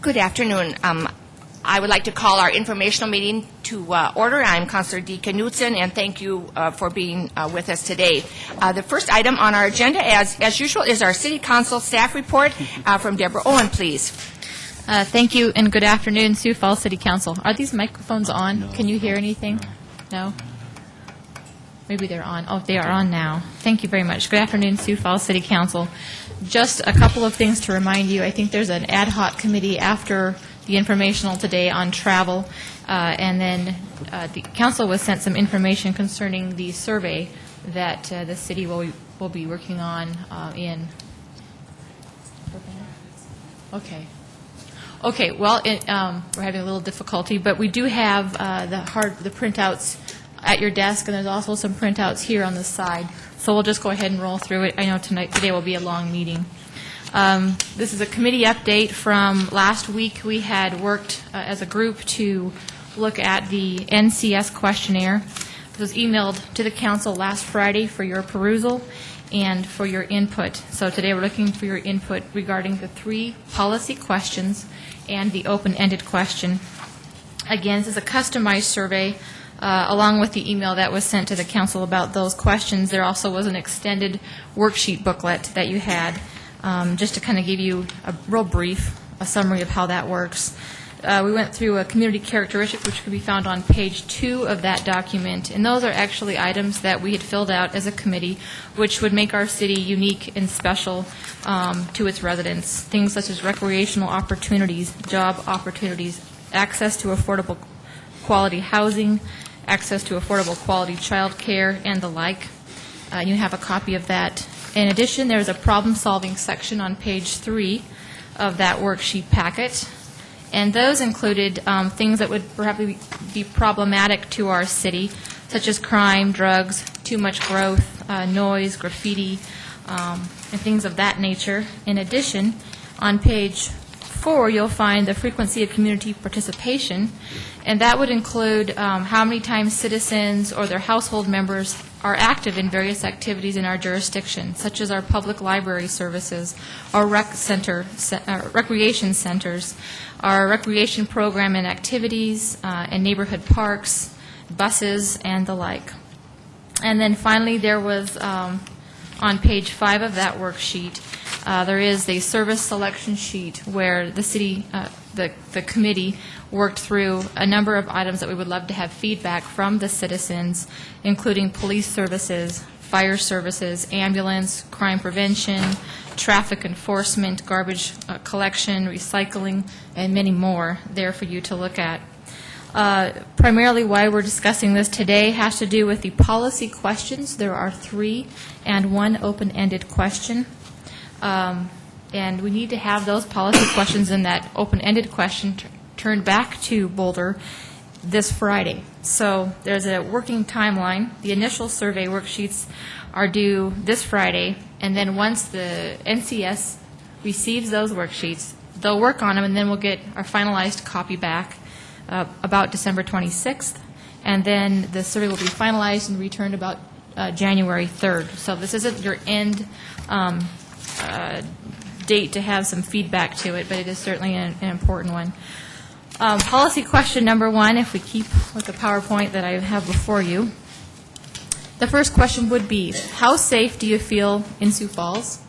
Good afternoon. I would like to call our informational meeting to order. I'm Councilor Dee Knudsen, and thank you for being with us today. The first item on our agenda, as usual, is our City Council staff report from Deborah Owen, please. Thank you, and good afternoon, Sioux Falls City Council. Are these microphones on? No. Can you hear anything? No? Maybe they're on. Oh, they are on now. Thank you very much. Good afternoon, Sioux Falls City Council. Just a couple of things to remind you. I think there's an ad hoc committee after the informational today on travel, and then the council was sent some information concerning the survey that the city will be working on in. Okay. Well, we're having a little difficulty, but we do have the printouts at your desk, and there's also some printouts here on the side. So we'll just go ahead and roll through it. I know today will be a long meeting. This is a committee update from last week. We had worked as a group to look at the NCS questionnaire. It was emailed to the council last Friday for your perusal and for your input. So today we're looking for your input regarding the 3 policy questions and the open-ended question. Again, this is a customized survey. Along with the email that was sent to the council about those questions, there also was an extended worksheet booklet that you had, just to kind of give you a real brief summary of how that works. We went through a community characteristic, which could be found on page 2 of that document, and those are actually items that we had filled out as a committee, which would make our city unique and special to its residents. Things such as recreational opportunities, job opportunities, access to affordable quality housing, access to affordable quality child care, and the like. You have a copy of that. In addition, there's a problem-solving section on page 3 of that worksheet packet, and those included things that would perhaps be problematic to our city, such as crime, drugs, too much growth, noise, graffiti, and things of that nature. In addition, on page 4, you'll find the frequency of community participation, and that would include how many times citizens or their household members are active in various activities in our jurisdiction, such as our public library services, our recreation centers, our recreation program and activities, and neighborhood parks, buses, and the like. And then finally, there was on page 5 of that worksheet, there is a service selection sheet where the city, the committee worked through a number of items that we would love to have feedback from the citizens, including police services, fire services, ambulance, crime prevention, traffic enforcement, garbage collection, recycling, and many more there for you to look at. Primarily why we're discussing this today has to do with the policy questions. There are 3 and 1 open-ended question. And we need to have those policy questions and that open-ended question turned back to Boulder this Friday. So there's a working timeline. The initial survey worksheets are due this Friday, and then once the NCS receives those worksheets, they'll work on them, and then we'll get our finalized copy back about December 26th, and then the survey will be finalized and returned about January 3rd. So this isn't your end date to have some feedback to it, but it is certainly an important one. Policy question number 1, if we keep with the PowerPoint that I have before you. The first question would be, how safe do you feel in Sioux Falls?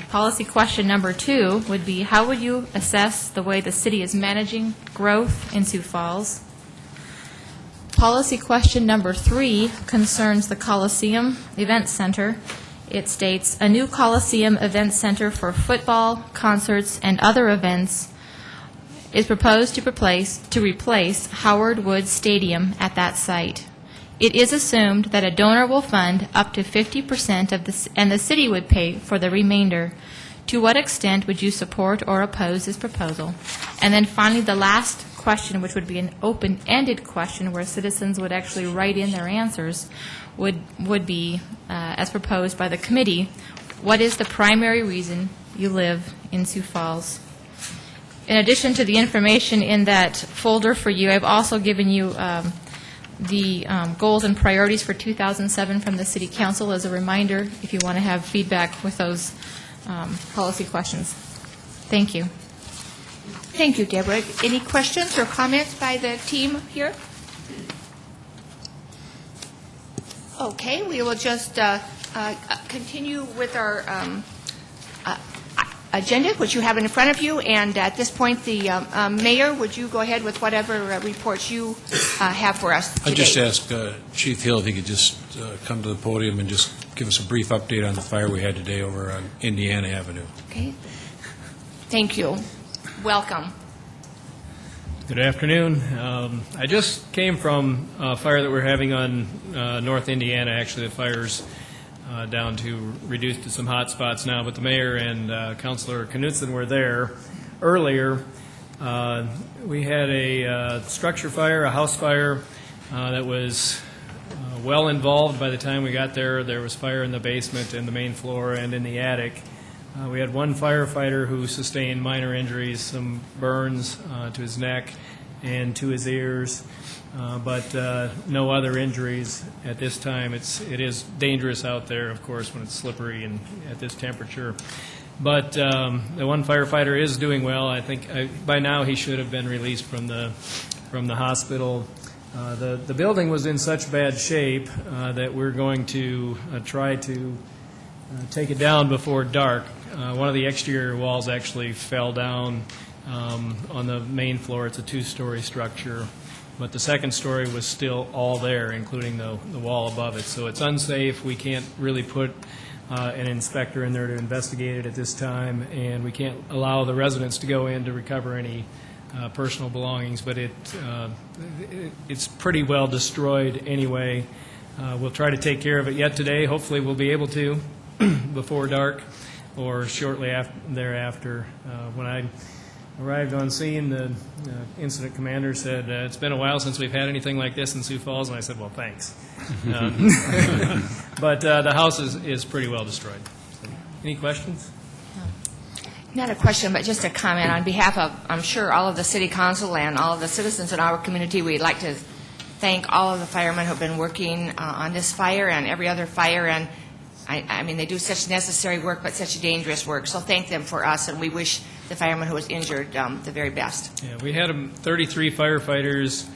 Policy question number 2 would be, how would you assess the way the city is managing growth in Sioux Falls? Policy question number 3 concerns the Coliseum Event Center. It states, a new Coliseum Event Center for football, concerts, and other events is proposed to replace Howard Woods Stadium at that site. It is assumed that a donor will fund up to 50% of this, and the city would pay for the remainder. To what extent would you support or oppose this proposal? And then finally, the last question, which would be an open-ended question where citizens would actually write in their answers, would be, as proposed by the committee, what is the primary reason you live in Sioux Falls? In addition to the information in that folder for you, I've also given you the goals and priorities for 2007 from the City Council as a reminder if you want to have feedback with those policy questions. Thank you. Thank you, Deborah. Any questions or comments by the team here? Okay, we will just continue with our agenda, which you have in front of you. And at this point, the mayor, would you go ahead with whatever reports you have for us today? I just asked Chief Hill if he could just come to the podium and just give us a brief update on the fire we had today over on Indiana Avenue. Okay. Thank you. Welcome. Good afternoon. I just came from a fire that we're having on North Indiana. Actually, the fire's down to reduced to some hot spots now, but the mayor and Councilor Knutson were there earlier. We had a structure fire, a house fire that was well involved by the time we got there. There was fire in the basement, in the main floor, and in the attic. We had one firefighter who sustained minor injuries, some burns to his neck and to his ears, but no other injuries at this time. It is dangerous out there, of course, when it's slippery and at this temperature. But the one firefighter is doing well. I think by now he should have been released from the hospital. The building was in such bad shape that we're going to try to take it down before dark. One of the exterior walls actually fell down on the main floor. It's a two-story structure, but the second story was still all there, including the wall above it. So it's unsafe. We can't really put an inspector in there to investigate it at this time, and we can't allow the residents to go in to recover any personal belongings, but it's pretty well destroyed anyway. We'll try to take care of it yet today. Hopefully we'll be able to before dark or shortly thereafter. When I arrived on scene, the incident commander said, it's been a while since we've had anything like this in Sioux Falls, and I said, well, thanks. But the house is pretty well destroyed. Any questions? Not a question, but just a comment. On behalf of, I'm sure, all of the city council and all of the citizens in our community, we'd like to thank all of the firemen who have been working on this fire and every other fire. And I mean, they do such necessary work, but such dangerous work. So thank them for us, and we wish the fireman who was injured the very best. Yeah, we had 33 firefighters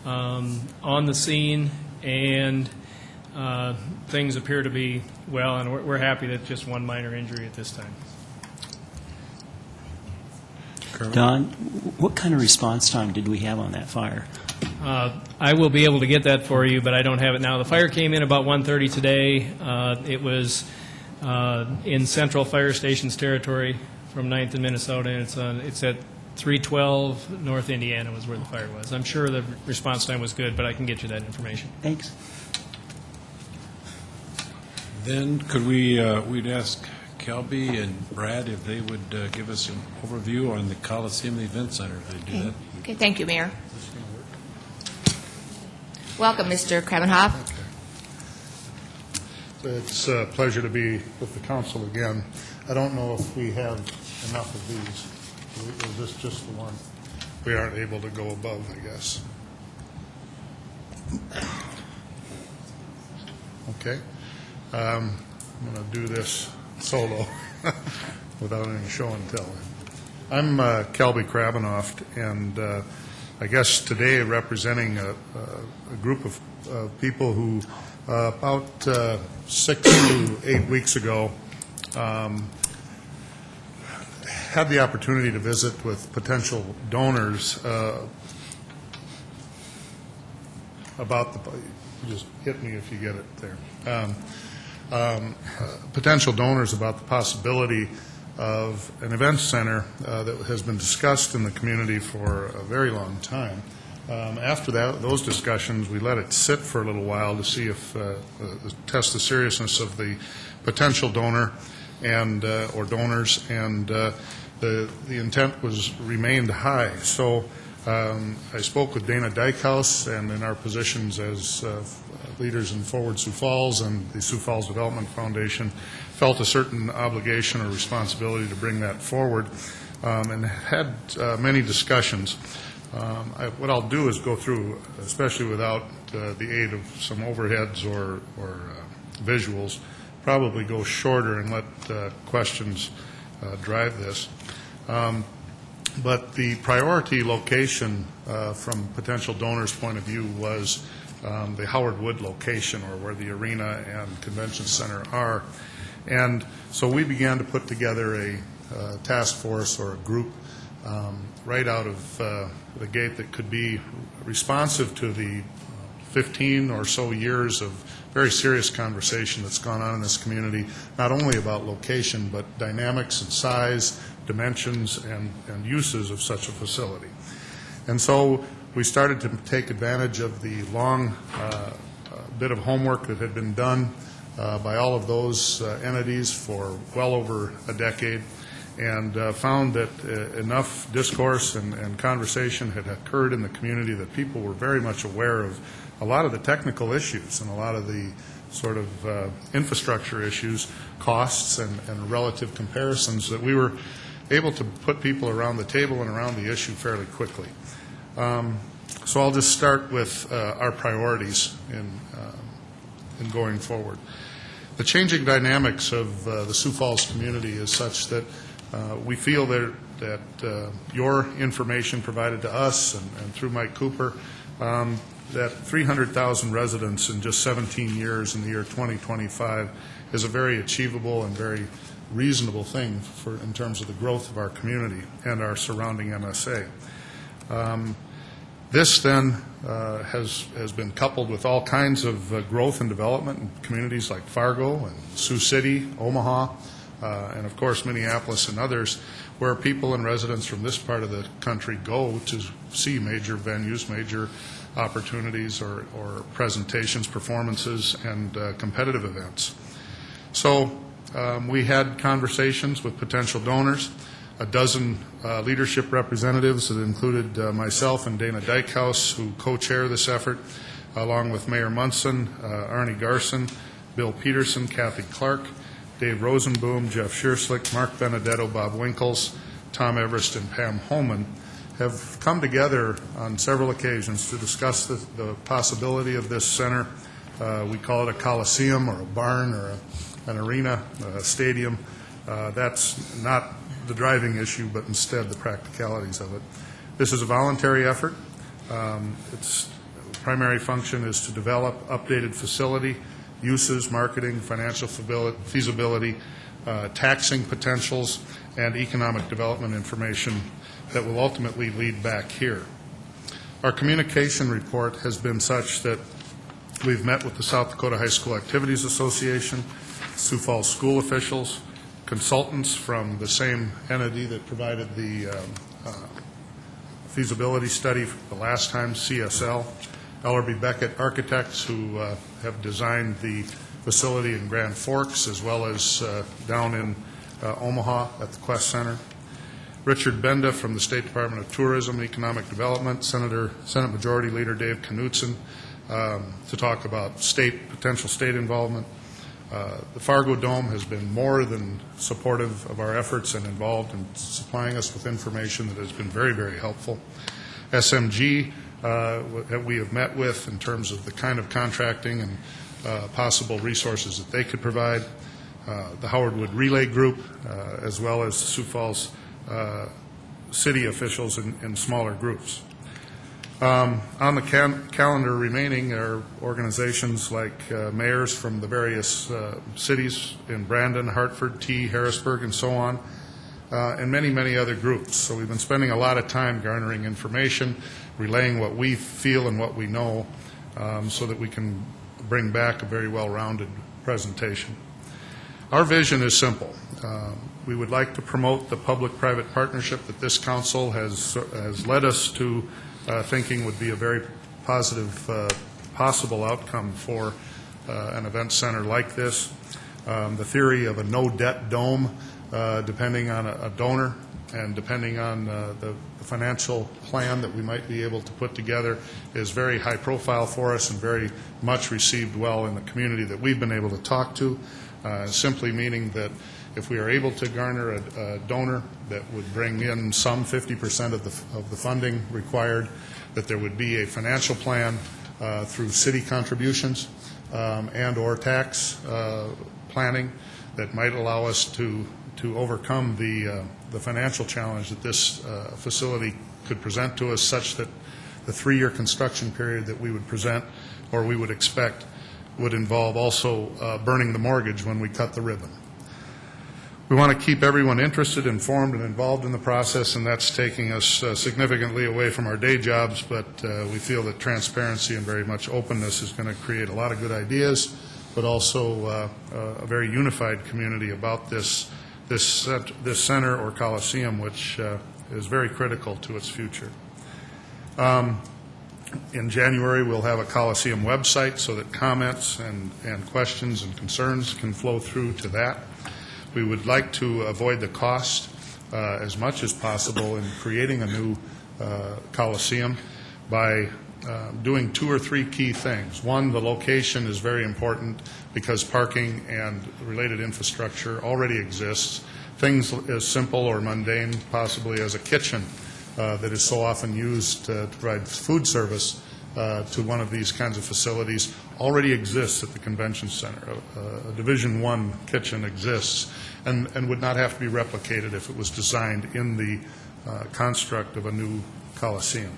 on the scene, and things appear to be well, and we're happy that just one minor injury at this time. Don, what kind of response time did we have on that fire? I will be able to get that for you, but I don't have it now. The fire came in about 1:30 today. It was in Central Fire Station's territory from 9th and Minnesota, and it's at 312 North Indiana was where the fire was. I'm sure the response time was good, but I can get you that information. Thanks. Then could we'd ask Kelby and Brad if they would give us an overview on the Coliseum Event Center, if they do that. Okay, thank you, Mayor. Welcome, Mr. Kravenhoff. Okay. It's a pleasure to be with the council again. I don't know if we have enough of these. Is this just the one? We aren't able to go above, I guess. Okay. I'm going to do this solo without any show and tell. I'm Kelby Kravenhoff, and I guess today representing a group of people who about 6 to 8 weeks ago had the opportunity to visit with potential donors about the, just hit me if you get it there, potential donors about the possibility of an event center that has been discussed in the community for a very long time. After those discussions, we let it sit for a little while to see if test the seriousness of the potential donor and or donors, and the intent remained high. So I spoke with Dana Dykehouse, and in our positions as leaders in Forward Sioux Falls and the Sioux Falls Development Foundation, felt a certain obligation or responsibility to bring that forward, and had many discussions. What I'll do is go through, especially without the aid of some overheads or visuals, probably go shorter and let questions drive this. But the priority location from potential donors' point of view was the Howard Wood location, or where the arena and convention center are. And so we began to put together a task force or a group right out of the gate that could be responsive to the 15 or so years of very serious conversation that's gone on in this community, not only about location, but dynamics and size, dimensions, and uses of such a facility. And so we started to take advantage of the long bit of homework that had been done by all of those entities for well over a decade, and found that enough discourse and conversation had occurred in the community that people were very much aware of a lot of the technical issues and a lot of the sort of infrastructure issues, costs, and relative comparisons, that we were able to put people around the table and around the issue fairly quickly. So I'll just start with our priorities in going forward. The changing dynamics of the Sioux Falls community is such that we feel that your information provided to us and through Mike Cooper, that 300,000 residents in just 17 years in the year 2025 is a very achievable and very reasonable thing in terms of the growth of our community and our surrounding MSA. This then has been coupled with all kinds of growth and development in communities like Fargo and Sioux City, Omaha, and of course Minneapolis and others, where people and residents from this part of the country go to see major venues, major opportunities or presentations, performances, and competitive events. So we had conversations with potential donors, a dozen leadership representatives that included myself and Dana Dykehouse, who co-chair this effort, along with Mayor Munson, Arnie Garson, Bill Peterson, Kathy Clark, Dave Rosenboom, Jeff Shearslick, Mark Benedetto, Bob Winkles, Tom Everest, and Pam Holman, have come together on several occasions to discuss the possibility of this center. We call it a coliseum or a barn or an arena, a stadium. That's not the driving issue, but instead the practicalities of it. This is a voluntary effort. Its primary function is to develop updated facility, uses, marketing, financial feasibility, taxing potentials, and economic development information that will ultimately lead back here. Our communication report has been such that we've met with the South Dakota High School Activities Association, Sioux Falls school officials, consultants from the same entity that provided the feasibility study the last time, CSL, Ellerby Beckett Architects, who have designed the facility in Grand Forks as well as down in Omaha at the Quest Center, Richard Benda from the State Department of Tourism and Economic Development, Senate Majority Leader Dave Knutson, to talk about potential state involvement. The Fargo Dome has been more than supportive of our efforts and involved in supplying us with information that has been very, very helpful. SMG that we have met with in terms of the kind of contracting and possible resources that they could provide. The Howard Wood Relay Group, as well as Sioux Falls city officials in smaller groups. On the calendar remaining are organizations like mayors from the various cities in Brandon, Hartford, T, Harrisburg, and so on, and many, many other groups. So we've been spending a lot of time garnering information, relaying what we feel and what we know, so that we can bring back a very well-rounded presentation. Our vision is simple. We would like to promote the public-private partnership that this council has led us to thinking would be a very positive possible outcome for an event center like this. The theory of a no-debt dome, depending on a donor and depending on the financial plan that we might be able to put together, is very high profile for us and very much received well in the community that we've been able to talk to, simply meaning that if we are able to garner a donor that would bring in some 50% of the funding required, that there would be a financial plan through city contributions and or tax planning that might allow us to to overcome the financial challenge that this facility could present to us, such that the 3-year construction period that we would present or we would expect would involve also burning the mortgage when we cut the ribbon. We want to keep everyone interested, informed, and involved in the process, and that's taking us significantly away from our day jobs, but we feel that transparency and very much openness is going to create a lot of good ideas, but also a very unified community about this center or Coliseum, which is very critical to its future. In January, we'll have a Coliseum website so that comments and questions and concerns can flow through to that. We would like to avoid the cost as much as possible in creating a new Coliseum by doing 2 or 3 key things. One, the location is very important because parking and related infrastructure already exists. Things as simple or mundane possibly as a kitchen that is so often used to provide food service to one of these kinds of facilities already exists at the convention center. A Division I kitchen exists and would not have to be replicated if it was designed in the construct of a new Coliseum.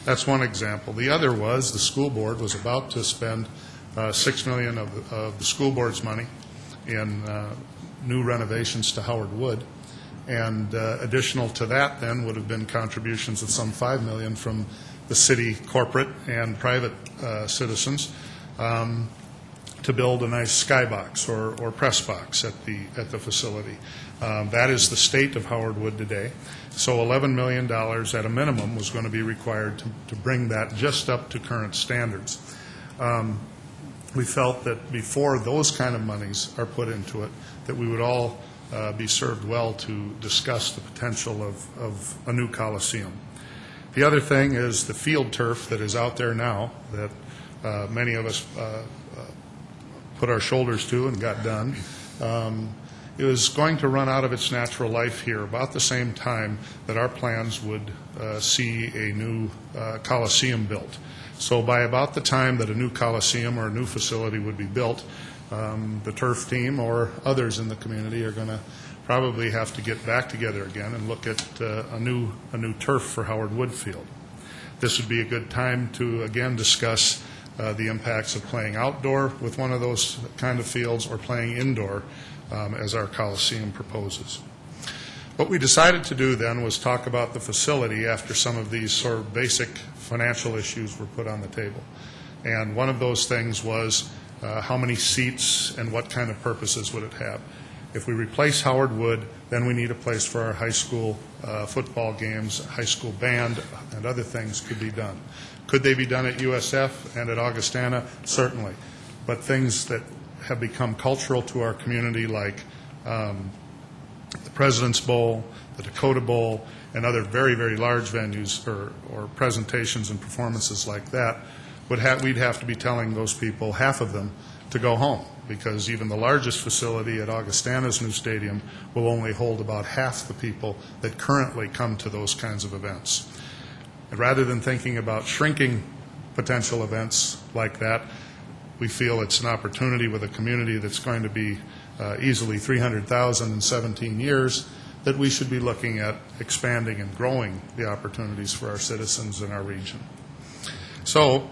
That's one example. The other was the school board was about to spend $6 million of the school board's money in new renovations to Howard Wood. And additional to that then would have been contributions of some $5 million from the city corporate and private citizens to build a nice skybox or press box at the facility. That is the state of Howard Wood today. So $11 million at a minimum was going to be required to bring that just up to current standards. We felt that before those kind of monies are put into it, that we would all be served well to discuss the potential of a new Coliseum. The other thing is the field turf that is out there now that many of us put our shoulders to and got done. It was going to run out of its natural life here about the same time that our plans would see a new Coliseum built. So by about the time that a new Coliseum or a new facility would be built, the turf team or others in the community are going to probably have to get back together again and look at a new turf for Howard Wood Field. This would be a good time to again discuss the impacts of playing outdoor with one of those kind of fields or playing indoor as our Coliseum proposes. What we decided to do then was talk about the facility after some of these sort of basic financial issues were put on the table. And one of those things was how many seats and what kind of purposes would it have. If we replace Howard Wood, then we need a place for our high school football games, high school band, and other things could be done. Could they be done at USF and at Augustana? Certainly. But things that have become cultural to our community, like the President's Bowl, the Dakota Bowl, and other very, very large venues or presentations and performances like that, we'd have to be telling those people, half of them, to go home, because even the largest facility at Augustana's new stadium will only hold about half the people that currently come to those kinds of events. And rather than thinking about shrinking potential events like that, we feel it's an opportunity with a community that's going to be easily 300,000 in 17 years, that we should be looking at expanding and growing the opportunities for our citizens in our region. So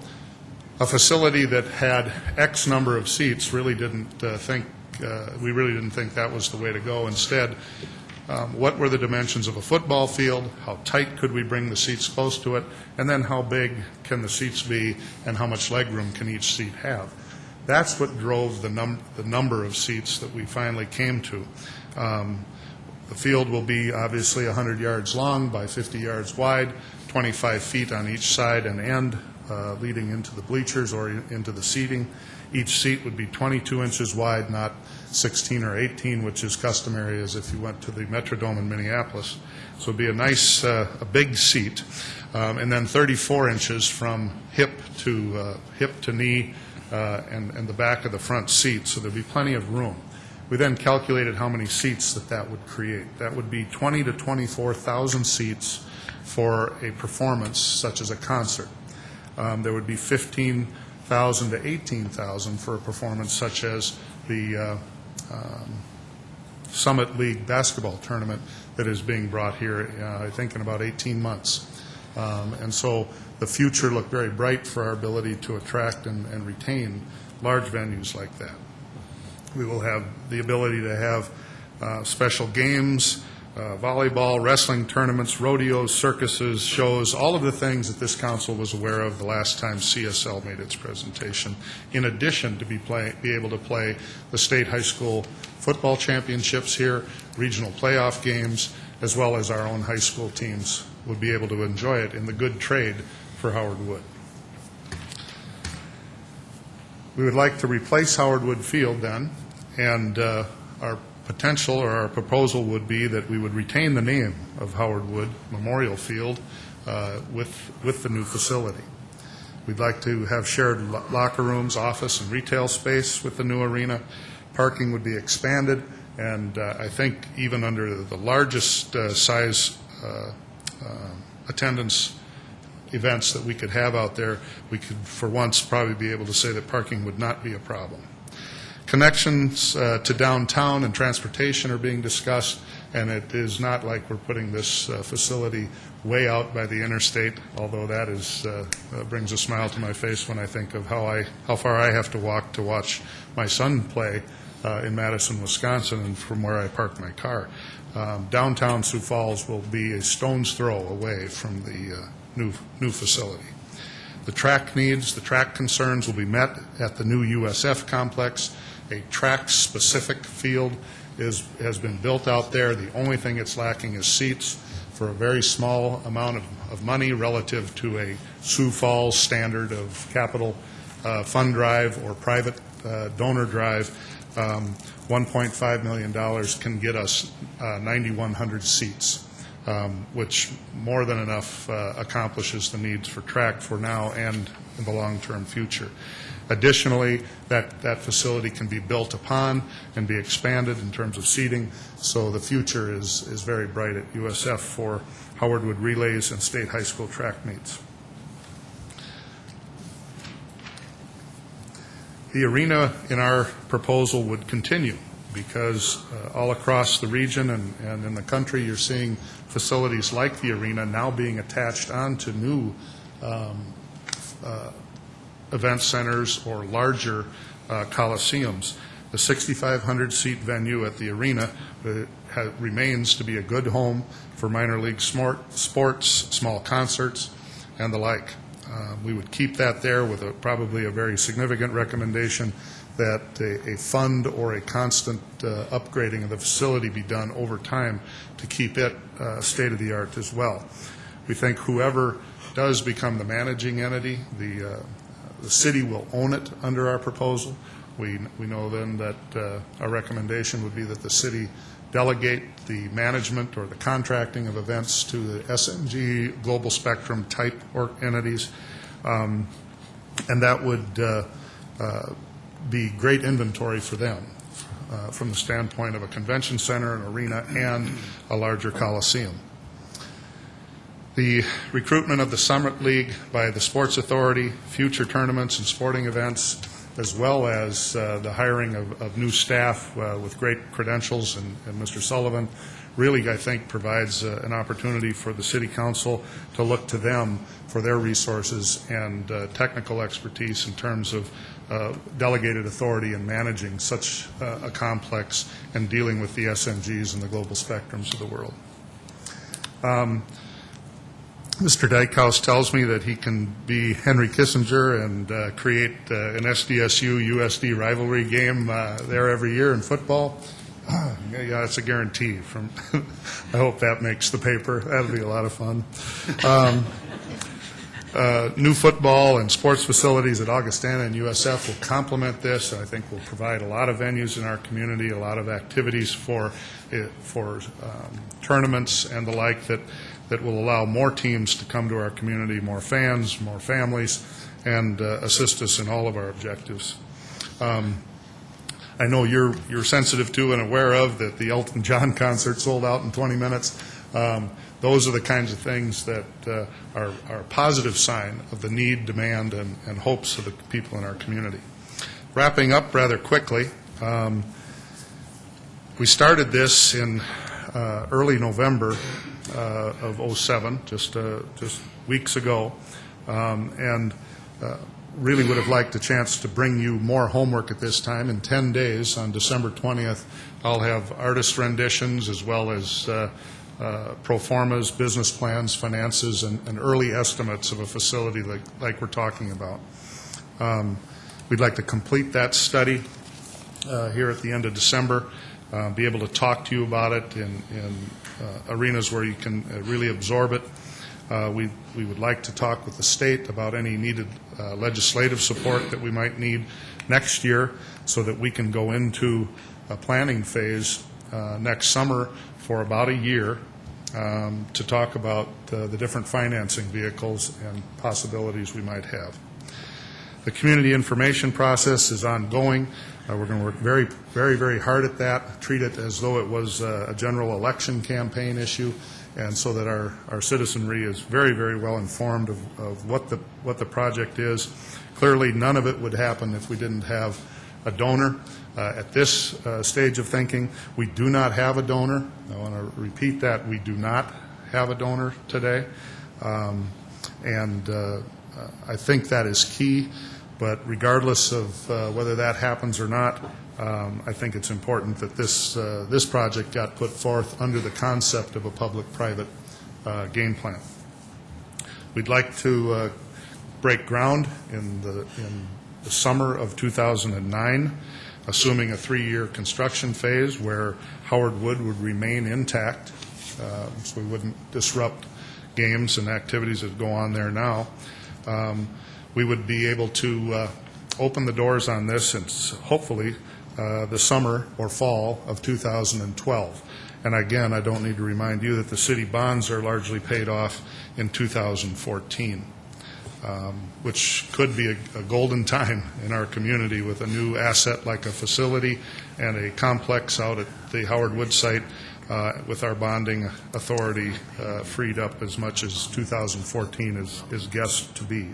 a facility that had X number of seats really didn't think that was the way to go. Instead, what were the dimensions of a football field? How tight could we bring the seats close to it? And then how big can the seats be, and how much legroom can each seat have? That's what drove the number of seats that we finally came to. The field will be obviously 100 yards long by 50 yards wide, 25 feet on each side and end, leading into the bleachers or into the seating. Each seat would be 22 inches wide, not 16 or 18, which is customary as if you went to the Metrodome in Minneapolis. So it would be a nice, a big seat, and then 34 inches from hip to knee and the back of the front seat, so there would be plenty of room. We then calculated how many seats that would create. That would be 20 to 24,000 seats for a performance such as a concert. There would be 15,000 to 18,000 for a performance such as the Summit League basketball tournament that is being brought here, I think, in about 18 months. And so the future looked very bright for our ability to attract and retain large venues like that. We will have the ability to have special games, volleyball, wrestling tournaments, rodeos, circuses, shows, all of the things that this council was aware of the last time CSL made its presentation, in addition to be able to play the state high school football championships here, regional playoff games, as well as our own high school teams would be able to enjoy it in the good trade for Howard Wood. We would like to replace Howard Wood Field then, and our potential or our proposal would be that we would retain the name of Howard Wood Memorial Field with the new facility. We'd like to have shared locker rooms, office, and retail space with the new arena. Parking would be expanded, and I think even under the largest size attendance events that we could have out there, we could for once probably be able to say that parking would not be a problem. Connections to downtown and transportation are being discussed, and it is not like we're putting this facility way out by the interstate, although that is brings a smile to my face when I think of how far I have to walk to watch my son play in Madison, Wisconsin, and from where I park my car. Downtown Sioux Falls will be a stone's throw away from the new facility. The track needs, the track concerns will be met at the new USF complex. A track-specific field has been built out there. The only thing it's lacking is seats for a very small amount of money relative to a Sioux Falls standard of capital fund drive or private donor drive. $1.5 million can get us 9,100 seats, which more than enough accomplishes the needs for track for now and in the long-term future. Additionally, that facility can be built upon and be expanded in terms of seating, so the future is very bright at USF for Howard Wood relays and state high school track meets. The arena in our proposal would continue because all across the region and in the country you're seeing facilities like the arena now being attached onto new event centers or larger coliseums. The 6,500-seat venue at the arena remains to be a good home for minor league sports, small concerts, and the like. We would keep that there with probably a very significant recommendation that a fund or a constant upgrading of the facility be done over time to keep it state-of-the-art as well. We think whoever does become the managing entity, the city will own it under our proposal. We know then that our recommendation would be that the city delegate the management or the contracting of events to the SMG Global Spectrum type entities, and that would be great inventory for them from the standpoint of a convention center, an arena, and a larger coliseum. The recruitment of the Summit League by the Sports Authority, future tournaments and sporting events, as well as the hiring of new staff with great credentials and Mr. Sullivan, really, I think, provides an opportunity for the City Council to look to them for their resources and technical expertise in terms of delegated authority in managing such a complex and dealing with the SMGs and the global spectrums of the world. Mr. Dykehouse tells me that he can be Henry Kissinger and create an SDSU-USD rivalry game there every year in football. Yeah, that's a guarantee. I hope that makes the paper. That'll be a lot of fun. New football and sports facilities at Augustana and USF will complement this. I think will provide a lot of venues in our community, a lot of activities for tournaments and the like that will allow more teams to come to our community, more fans, more families, and assist us in all of our objectives. I know you're sensitive to and aware of that the Elton John concert sold out in 20 minutes. Those are the kinds of things that are a positive sign of the need, demand, and hopes of the people in our community. Wrapping up rather quickly, We started this in early November of '07, just weeks ago, and really would have liked a chance to bring you more homework at this time. In 10 days, on December 20th, I'll have artist renditions as well as pro formas, business plans, finances, and early estimates of a facility like we're talking about. We'd like to complete that study here at the end of December, be able to talk to you about it in arenas where you can really absorb it. We would like to talk with the state about any needed legislative support that we might need next year so that we can go into a planning phase next summer for about a year to talk about the different financing vehicles and possibilities we might have. The community information process is ongoing. We're going to work very, very, very hard at that, treat it as though it was a general election campaign issue, and so that our citizenry is very, very well informed of what the project is. Clearly, none of it would happen if we didn't have a donor. At this stage of thinking, we do not have a donor. I want to repeat that. We do not have a donor today. I think that is key. But regardless of whether that happens or not, I think it's important that this project got put forth under the concept of a public-private game plan. We'd like to break ground in the summer of 2009, assuming a 3-year construction phase where Howard Wood would remain intact, so we wouldn't disrupt games and activities that go on there now. We would be able to open the doors on this since hopefully the summer or fall of 2012. And again, I don't need to remind you that the city bonds are largely paid off in 2014, which could be a golden time in our community with a new asset like a facility and a complex out at the Howard Wood site with our bonding authority freed up as much as 2014 is guessed to be.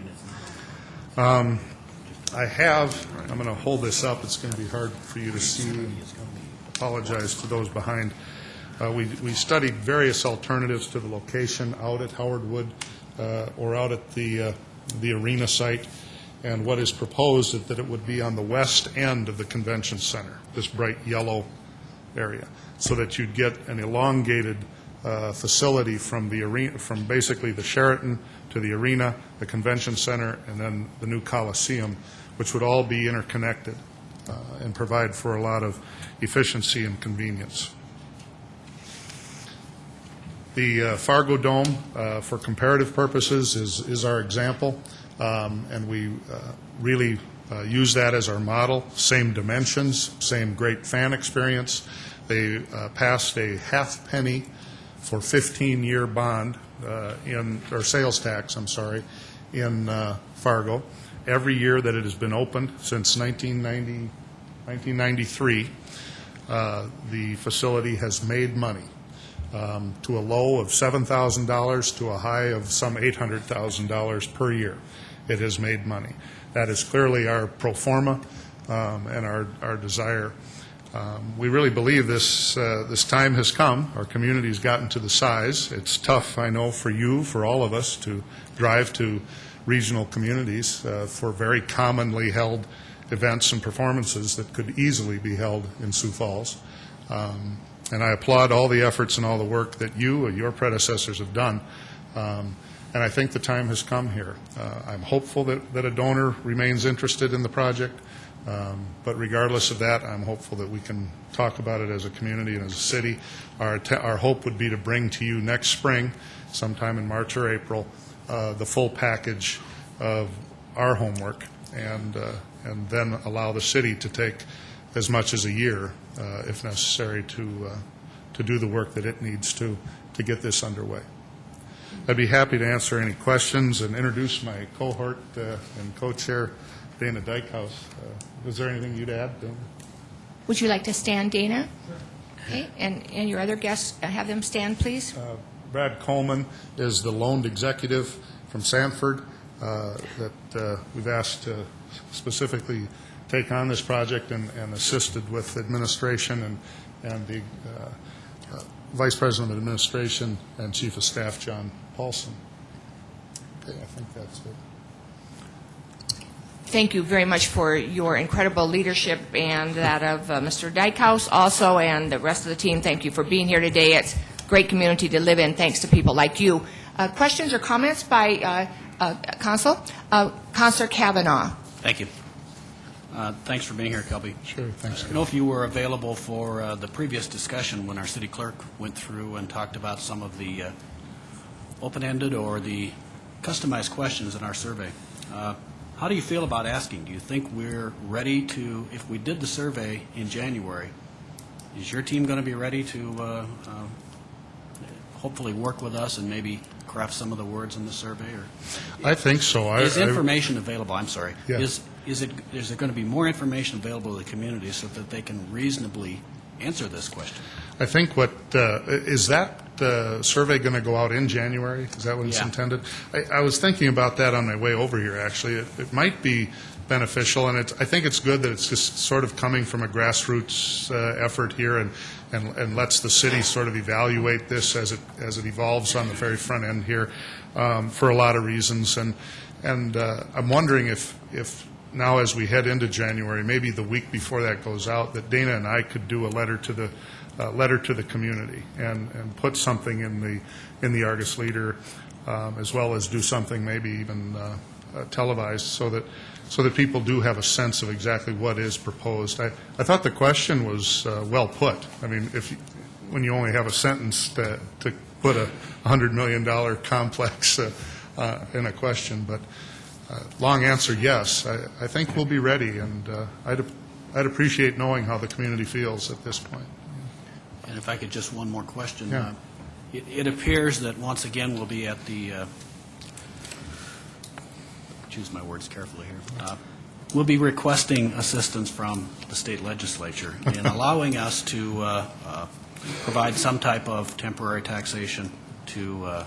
I'm going to hold this up. It's going to be hard for you to see. Apologize to those behind. We studied various alternatives to the location out at Howard Wood or out at the arena site, and what is proposed is that it would be on the west end of the convention center, this bright yellow area, so that you'd get an elongated facility from the arena, from basically the Sheraton to the arena, the convention center, and then the new Coliseum, which would all be interconnected and provide for a lot of efficiency and convenience. The Fargo Dome, for comparative purposes, is our example, and we really use that as our model. Same dimensions, same great fan experience. They passed a half penny for 15-year bond or sales tax, in Fargo. Every year that it has been opened since 1993, the facility has made money. To a low of $7,000 to a high of some $800,000 per year. It has made money. That is clearly our pro forma and our desire. We really believe this time has come. Our community has gotten to the size. It's tough, I know, for you, for all of us, to drive to regional communities for very commonly held events and performances that could easily be held in Sioux Falls. And I applaud all the efforts and all the work that you and your predecessors have done. And I think the time has come here. I'm hopeful that a donor remains interested in the project. But regardless of that, I'm hopeful that we can talk about it as a community and as a city. Our hope would be to bring to you next spring, sometime in March or April, the full package of our homework, and then allow the city to take as much as a year, if necessary, to do the work that it needs to get this underway. I'd be happy to answer any questions and introduce my cohort and co-chair, Dana Dykehouse. Was there anything you'd add, Dana? Would you like to stand, Dana? Okay, and your other guests, have them stand, please. Brad Coleman is the loaned executive from Sanford that we've asked to specifically take on this project and assisted with administration and the Vice President of Administration and Chief of Staff, John Paulson. Okay, I think that's it. Thank you very much for your incredible leadership and that of Mr. Dykehouse also, and the rest of the team. Thank you for being here today. It's a great community to live in, thanks to people like you. Questions or comments by Council? Councilor Kavanaugh. Thank you. Thanks for being here, Kelby. Sure, thanks. I don't know if you were available for the previous discussion when our city clerk went through and talked about some of the open-ended or the customized questions in our survey. How do you feel about asking? Do you think we're ready to, if we did the survey in January, is your team going to be ready to hopefully work with us and maybe craft some of the words in the survey? Or I think so. is information available? I'm sorry. Yeah. Is there going to be more information available to the community so that they can reasonably answer this question? I think is that survey going to go out in January? Is that what it's Yeah. intended? I was thinking about that on my way over here, actually. It might be beneficial, and I think it's good that it's just sort of coming from a grassroots effort here and lets the city sort of evaluate this as it evolves on the very front end here for a lot of reasons. And I'm wondering if now as we head into January, maybe the week before that goes out, that Dana and I could do a letter to the community and put something in the Argus Leader, as well as do something maybe even televised so that people do have a sense of exactly what is proposed. I thought the question was well put. I mean, when you only have a sentence to put a $100 million complex in a question, but long answer, yes. I think we'll be ready, and I'd appreciate knowing how the community feels at this point. And if I could just one more question. Yeah. It appears that once again we'll be at the, choose my words carefully here, we'll be requesting assistance from the state legislature in allowing us to provide some type of temporary taxation to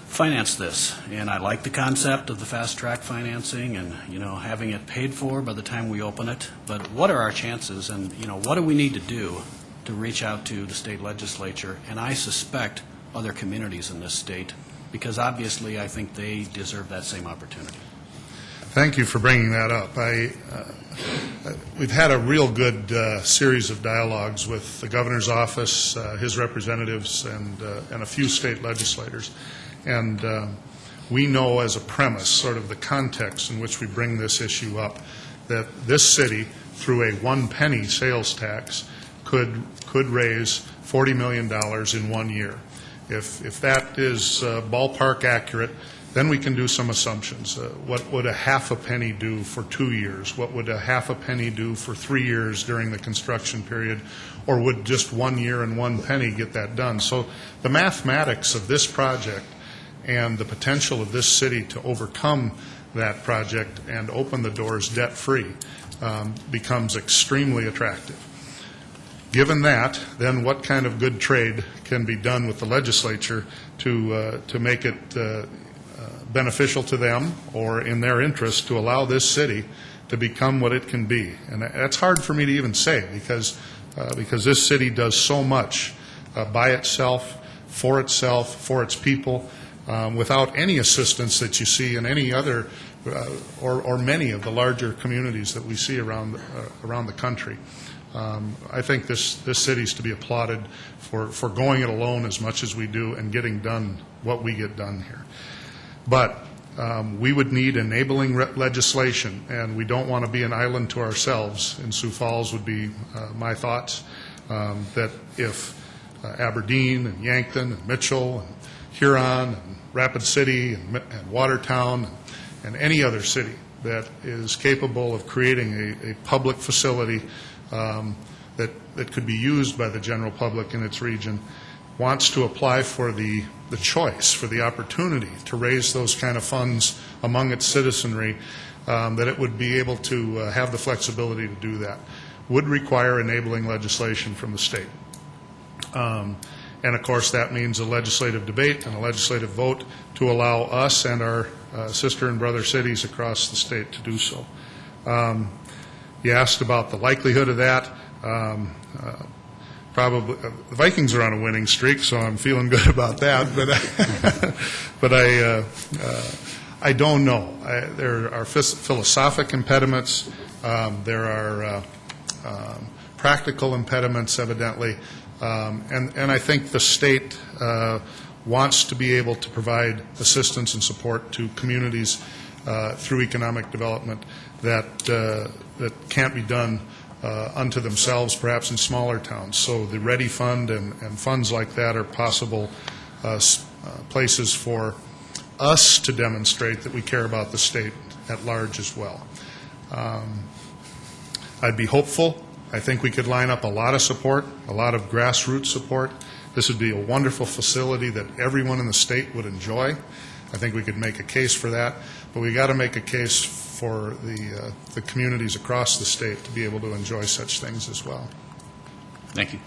finance this. And I like the concept of the fast-track financing and, having it paid for by the time we open it. But what are our chances, and, what do we need to do to reach out to the state legislature, and I suspect other communities in this state, because obviously I think they deserve that same opportunity. Thank you for bringing that up. We've had a real good series of dialogues with the governor's office, his representatives, and a few state legislators. And we know as a premise, sort of the context in which we bring this issue up, that this city, through a 1 penny sales tax, could raise $40 million in 1 year. If that is ballpark accurate, then we can do some assumptions. What would a half a penny do for 2 years? What would a half a penny do for 3 years during the construction period? Or would just 1 year and 1 penny get that done? So the mathematics of this project and the potential of this city to overcome that project and open the doors debt-free becomes extremely attractive. Given that, then what kind of good trade can be done with the legislature to make it beneficial to them or in their interest to allow this city to become what it can be? And that's hard for me to even say because this city does so much by itself, for its people, without any assistance that you see in any other or many of the larger communities that we see around the country. I think this city's to be applauded for going it alone as much as we do and getting done what we get done here. But we would need enabling legislation, and we don't want to be an island to ourselves. In Sioux Falls would be my thoughts, that if Aberdeen and Yankton and Mitchell and Huron and Rapid City and Watertown and any other city that is capable of creating a public facility that could be used by the general public in its region wants to apply for the choice, for the opportunity to raise those kind of funds among its citizenry, that it would be able to have the flexibility to do that, would require enabling legislation from the state. And of course that means a legislative debate and a legislative vote to allow us and our sister and brother cities across the state to do so. You asked about the likelihood of that. Probably, the Vikings are on a winning streak, so I'm feeling good about that. But I don't know. There are philosophic impediments. There are practical impediments, evidently, and I think the state wants to be able to provide assistance and support to communities through economic development that can't be done unto themselves, perhaps in smaller towns. So the Ready Fund and funds like that are possible places for us to demonstrate that we care about the state at large as well. I'd be hopeful. I think we could line up a lot of support, a lot of grassroots support. This would be a wonderful facility that everyone in the state would enjoy. I think we could make a case for that, but we got to make a case for the communities across the state to be able to enjoy such things as well. Thank you.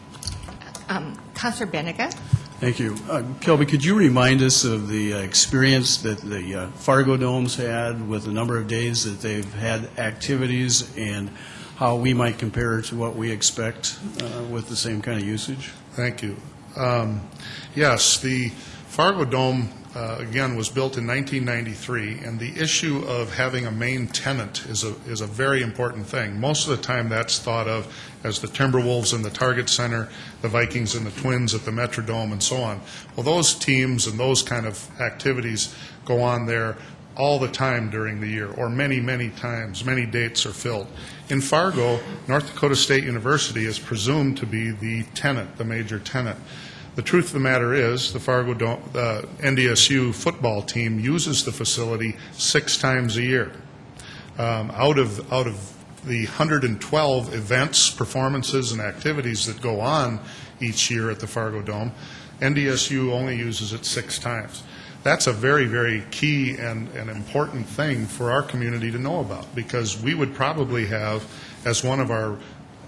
Councilor Benega? Thank you. Kelby, could you remind us of the experience that the Fargo Domes had with the number of days that they've had activities and how we might compare to what we expect with the same kind of usage? Thank you. Yes, the Fargo Dome, again, was built in 1993, and the issue of having a main tenant is a very important thing. Most of the time that's thought of as the Timberwolves in the Target Center, the Vikings and the Twins at the Metrodome, and so on. Well, those teams and those kind of activities go on there all the time during the year, or many, many times. Many dates are filled. In Fargo, North Dakota State University is presumed to be the tenant, the major tenant. The truth of the matter is the Fargo NDSU football team uses the facility 6 times a year. Out of the 112 events, performances, and activities that go on each year at the Fargo Dome, NDSU only uses it 6 times. That's a very, very key and important thing for our community to know about, because we would probably have, as one of our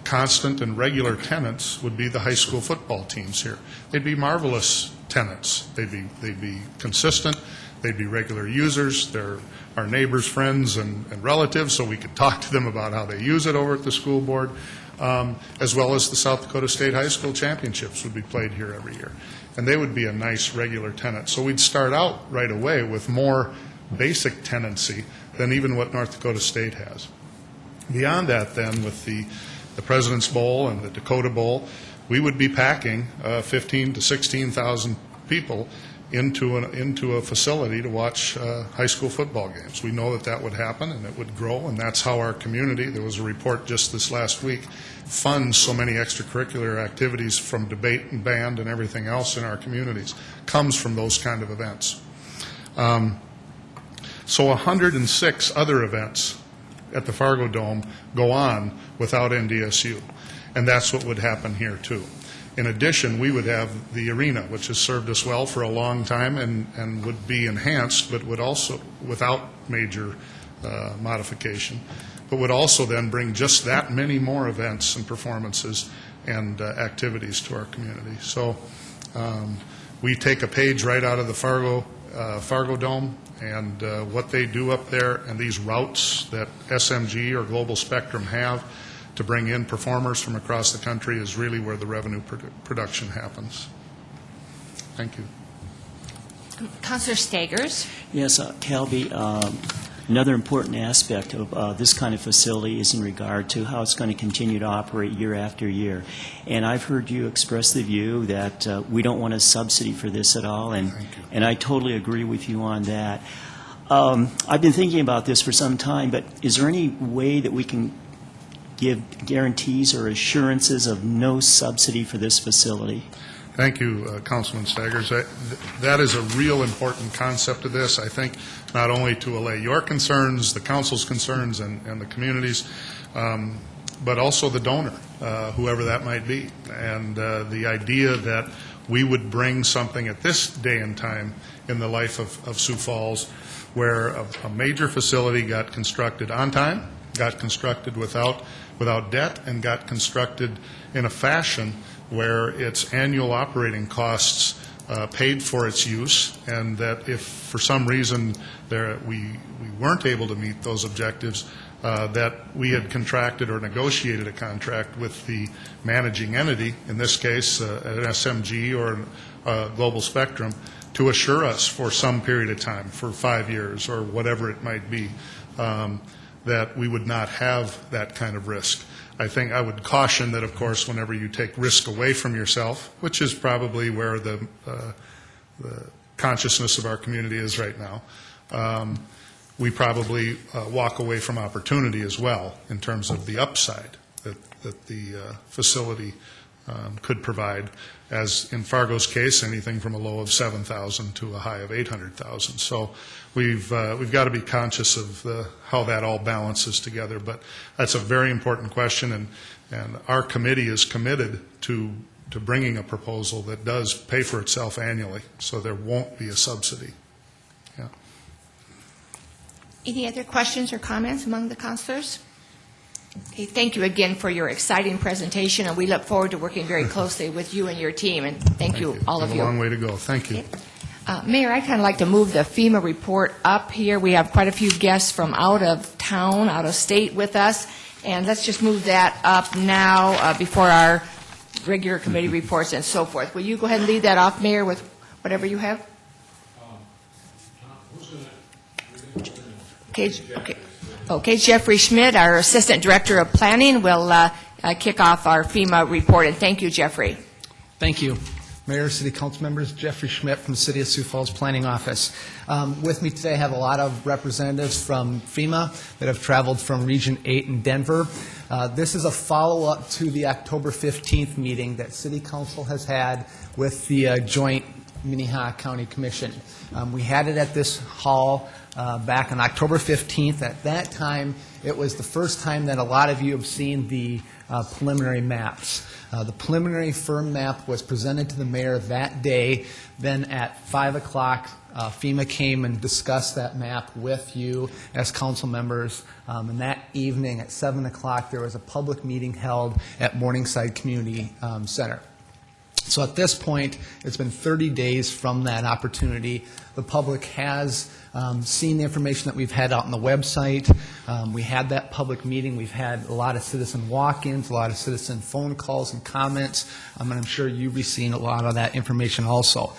constant and regular tenants, would be the high school football teams here. They'd be marvelous tenants. They'd be consistent. They'd be regular users. They're our neighbors, friends, and relatives, so we could talk to them about how they use it over at the school board, as well as the South Dakota State High School Championships would be played here every year. And they would be a nice regular tenant. So we'd start out right away with more basic tenancy than even what North Dakota State has. Beyond that, then, with the President's Bowl and the Dakota Bowl, we would be packing 15 to 16,000 people into a facility to watch high school football games. We know that would happen and it would grow, and that's how our community, there was a report just this last week, funds so many extracurricular activities from debate and band and everything else in our communities, comes from those kind of events. So 106 other events at the Fargo Dome go on without NDSU, and that's what would happen here too. In addition, we would have the arena, which has served us well for a long time and would be enhanced, but would also, without major modification, but would also then bring just that many more events and performances and activities to our community. So we take a page right out of the Fargo Dome, and what they do up there, and these routes that SMG or Global Spectrum have to bring in performers from across the country is really where the revenue production happens. Thank you. Councilor Stagers? Yes, Calby, another important aspect of this kind of facility is in regard to how it's going to continue to operate year after year. And I've heard you express the view that we don't want a subsidy for this at all, and I totally agree with you on that. I've been thinking about this for some time, but is there any way that we can give guarantees or assurances of no subsidy for this facility? Thank you, Councilman Staggers. That is a real important concept of this, I think, not only to allay your concerns, the council's concerns, and the community's, but also the donor, whoever that might be. And the idea that we would bring something at this day and time in the life of Sioux Falls where a major facility got constructed on time, got constructed without debt, and got constructed in a fashion where its annual operating costs paid for its use, and that if for some reason we weren't able to meet those objectives, that we had contracted or negotiated a contract with the managing entity, in this case an SMG or Global Spectrum, to assure us for some period of time, for 5 years or whatever it might be, that we would not have that kind of risk. I think I would caution that, of course, whenever you take risk away from yourself, which is probably where the consciousness of our community is right now, we probably walk away from opportunity as well in terms of the upside that the facility could provide, as in Fargo's case, anything from a low of 7,000 to a high of 800,000. So we've got to be conscious of how that all balances together. But that's a very important question, and our committee is committed to bringing a proposal that does pay for itself annually, so there won't be a subsidy. Yeah. Any other questions or comments among the councilors? Okay, thank you again for your exciting presentation, and we look forward to working very closely with you and your team, and thank you, all of you. A long way to go. Thank you. Okay. Mayor, I'd kind of like to move the FEMA report up here. We have quite a few guests from out of town, out of state with us, and let's just move that up now before our regular committee reports and so forth. Will you go ahead and lead that off, Mayor, with whatever you have? Okay, Jeffrey Schmidt, our Assistant Director of Planning, will kick off our FEMA report, and thank you, Jeffrey. Thank you. Mayor, City Council members, Jeffrey Schmidt from the City of Sioux Falls Planning Office. With me today I have a lot of representatives from FEMA that have traveled from Region 8 in Denver. This is a follow-up to the October 15th meeting that City Council has had with the joint Minnehaha County Commission. We had it at this hall back on October 15th. At that time, it was the first time that a lot of you have seen the preliminary maps. The preliminary firm map was presented to the mayor that day. Then at 5 o'clock, FEMA came and discussed that map with you as council members. And that evening at 7 o'clock, there was a public meeting held at Morningside Community Center. So at this point, it's been 30 days from that opportunity. The public has seen the information that we've had out on the website. We had that public meeting. We've had a lot of citizen walk-ins, a lot of citizen phone calls and comments, and I'm sure you've seen a lot of that information also.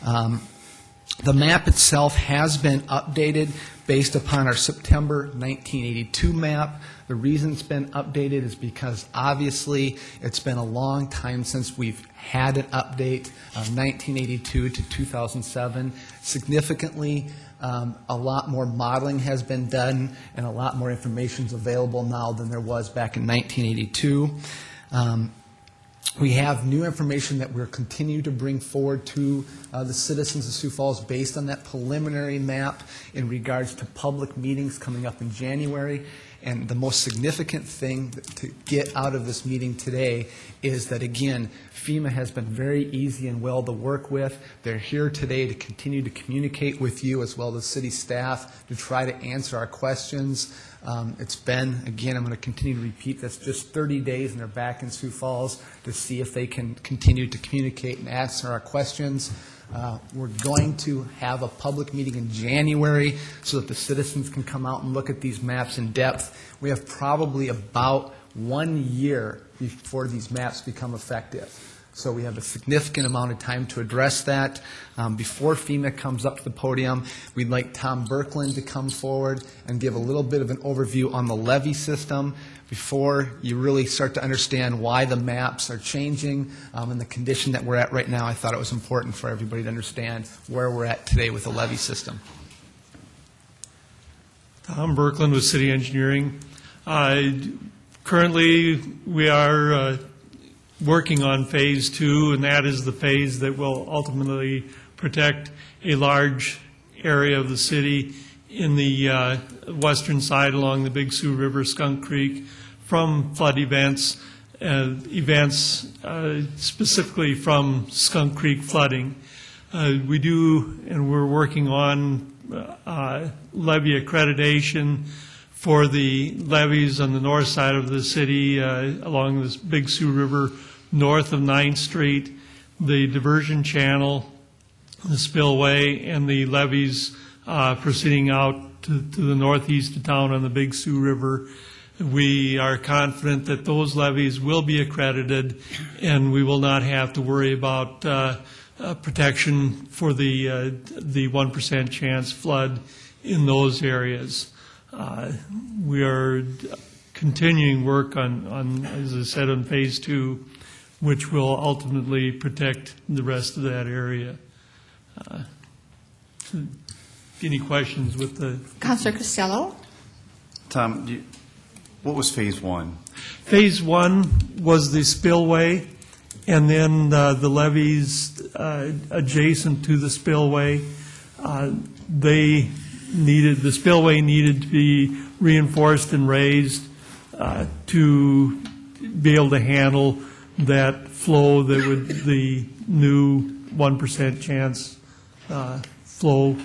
The map itself has been updated based upon our September 1982 map. The reason it's been updated is because obviously it's been a long time since we've had an update of 1982 to 2007. Significantly, a lot more modeling has been done and a lot more information is available now than there was back in 1982. We have new information that we're continuing to bring forward to the citizens of Sioux Falls based on that preliminary map in regards to public meetings coming up in January. And the most significant thing to get out of this meeting today is that, again, FEMA has been very easy and well to work with. They're here today to continue to communicate with you as well as city staff to try to answer our questions. It's been, again, I'm going to continue to repeat this, just 30 days and they're back in Sioux Falls to see if they can continue to communicate and answer our questions. We're going to have a public meeting in January so that the citizens can come out and look at these maps in depth. We have probably about 1 year before these maps become effective. So we have a significant amount of time to address that. Before FEMA comes up to the podium, we'd like Tom Birkeland to come forward and give a little bit of an overview on the levy system before you really start to understand why the maps are changing and the condition that we're at right now. I thought it was important for everybody to understand where we're at today with the levy system. Tom Birkeland with City Engineering. Currently, we are working on Phase 2, and that is the phase that will ultimately protect a large area of the city in the western side along the Big Sioux River, Skunk Creek, from flood events, specifically from Skunk Creek flooding. We do, and we're working on levee accreditation for the levees on the north side of the city along this Big Sioux River, north of 9th Street, the diversion channel, the spillway, and the levees proceeding out to the northeast of town on the Big Sioux River. We are confident that those levees will be accredited, and we will not have to worry about protection for the 1% chance flood in those areas. We are continuing work on, as I said, on Phase 2, which will ultimately protect the rest of that area. Any questions with the... Councilor Costello? Tom, what was Phase 1? Phase 1 was the spillway, and then the levees adjacent to the spillway. The spillway needed to be reinforced and raised to be able to handle that flow that would, the new 1% chance flow.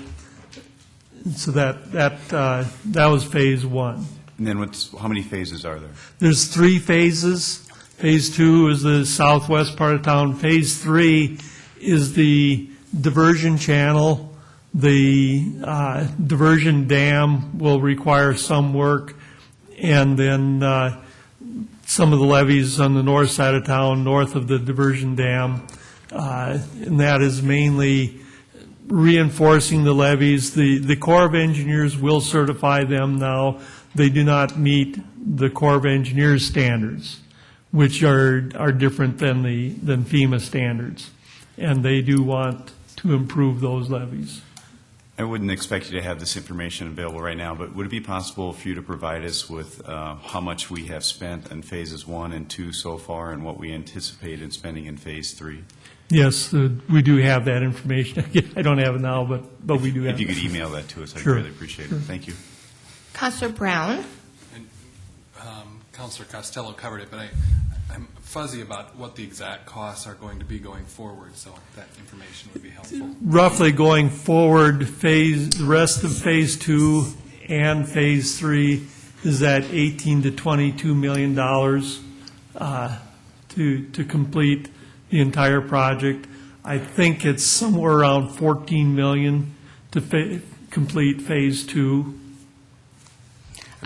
So that was Phase 1. And then how many phases are there? There's 3 phases. Phase 2 is the southwest part of town. Phase 3 is the diversion channel. The diversion dam will require some work, and then some of the levees on the north side of town, north of the diversion dam, and that is mainly reinforcing the levees. The Corps of Engineers will certify them now. They do not meet the Corps of Engineers standards, which are different than FEMA standards, and they do want to improve those levees. I wouldn't expect you to have this information available right now, but would it be possible for you to provide us with how much we have spent in Phases 1 and 2 so far and what we anticipate in spending in Phase 3? Yes, we do have that information. I don't have it now, but we do have it. If you could email that to us, I'd Sure. really appreciate it. Thank you. Councilor Brown? And Councilor Costello covered it, but I'm fuzzy about what the exact costs are going to be going forward, so that information would be helpful. Roughly going forward, the rest of Phase 2 and Phase 3 is at $18 to $22 million to complete the entire project. I think it's somewhere around $14 million to complete Phase 2.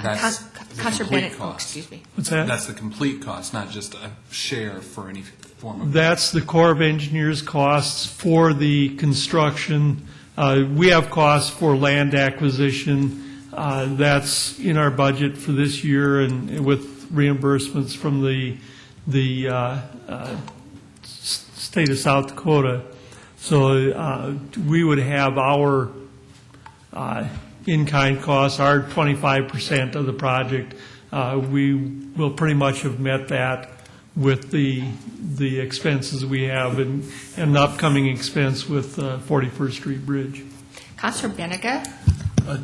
That's the Councilor complete Bennett, cost. excuse me. What's that? That's the complete cost, not just a share for any form of... That's the Corps of Engineers costs for the construction. We have costs for land acquisition. That's in our budget for this year, and with reimbursements from the state of South Dakota. So we would have our in-kind costs, our 25% of the project. We will pretty much have met that with the expenses we have and an upcoming expense with 41st Street Bridge. Councilor Benega?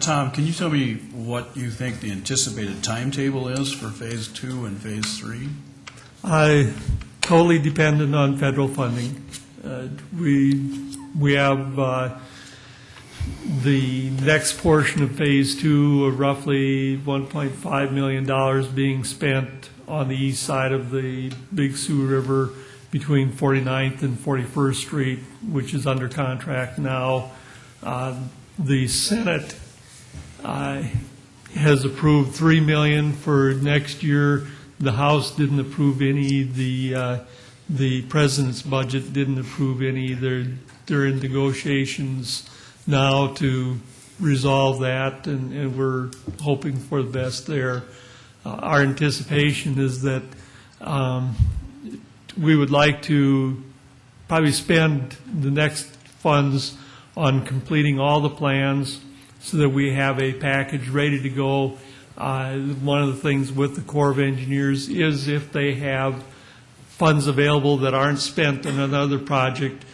Tom, can you tell me what you think the anticipated timetable is for Phase 2 and Phase 3? Totally dependent on federal funding. We have the next portion of Phase 2, roughly $1.5 million being spent on the east side of the Big Sioux River between 49th and 41st Street, which is under contract now. The Senate has approved $3 million for next year. The House didn't approve any. The President's budget didn't approve any. They're in negotiations now to resolve that, and we're hoping for the best there. Our anticipation is that we would like to probably spend the next funds on completing all the plans so that we have a package ready to go. One of the things with the Corps of Engineers is if they have funds available that aren't spent on another project,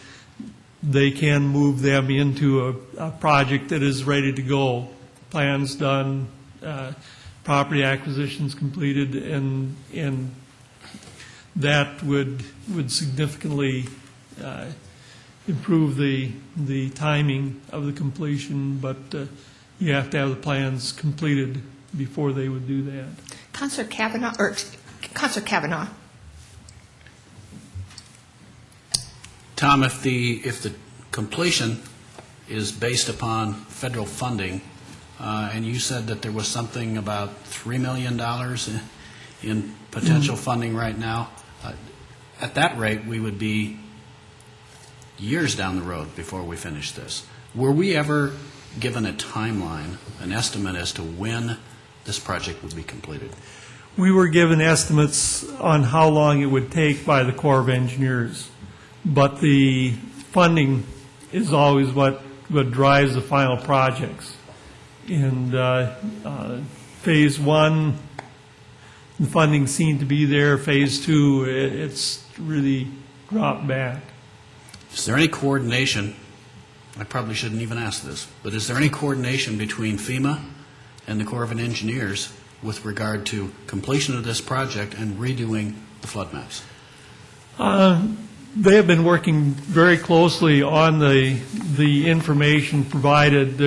they can move them into a project that is ready to go. Plans done, property acquisitions completed, and that would significantly improve the timing of the completion, but you have to have the plans completed before they would do that. Councilor Kavanaugh? Tom, if the completion is based upon federal funding, and you said that there was something about $3 million in potential funding right now. At that rate, we would be years down the road before we finish this. Were we ever given a timeline, an estimate as to when this project would be completed? We were given estimates on how long it would take by the Corps of Engineers, but the funding is always what drives the final projects. And Phase 1, the funding seemed to be there. Phase 2, it's really dropped back. Is there any coordination, I probably shouldn't even ask this, but is there any coordination between FEMA and the Corps of Engineers with regard to completion of this project and redoing the flood maps? They have been working very closely on the information provided.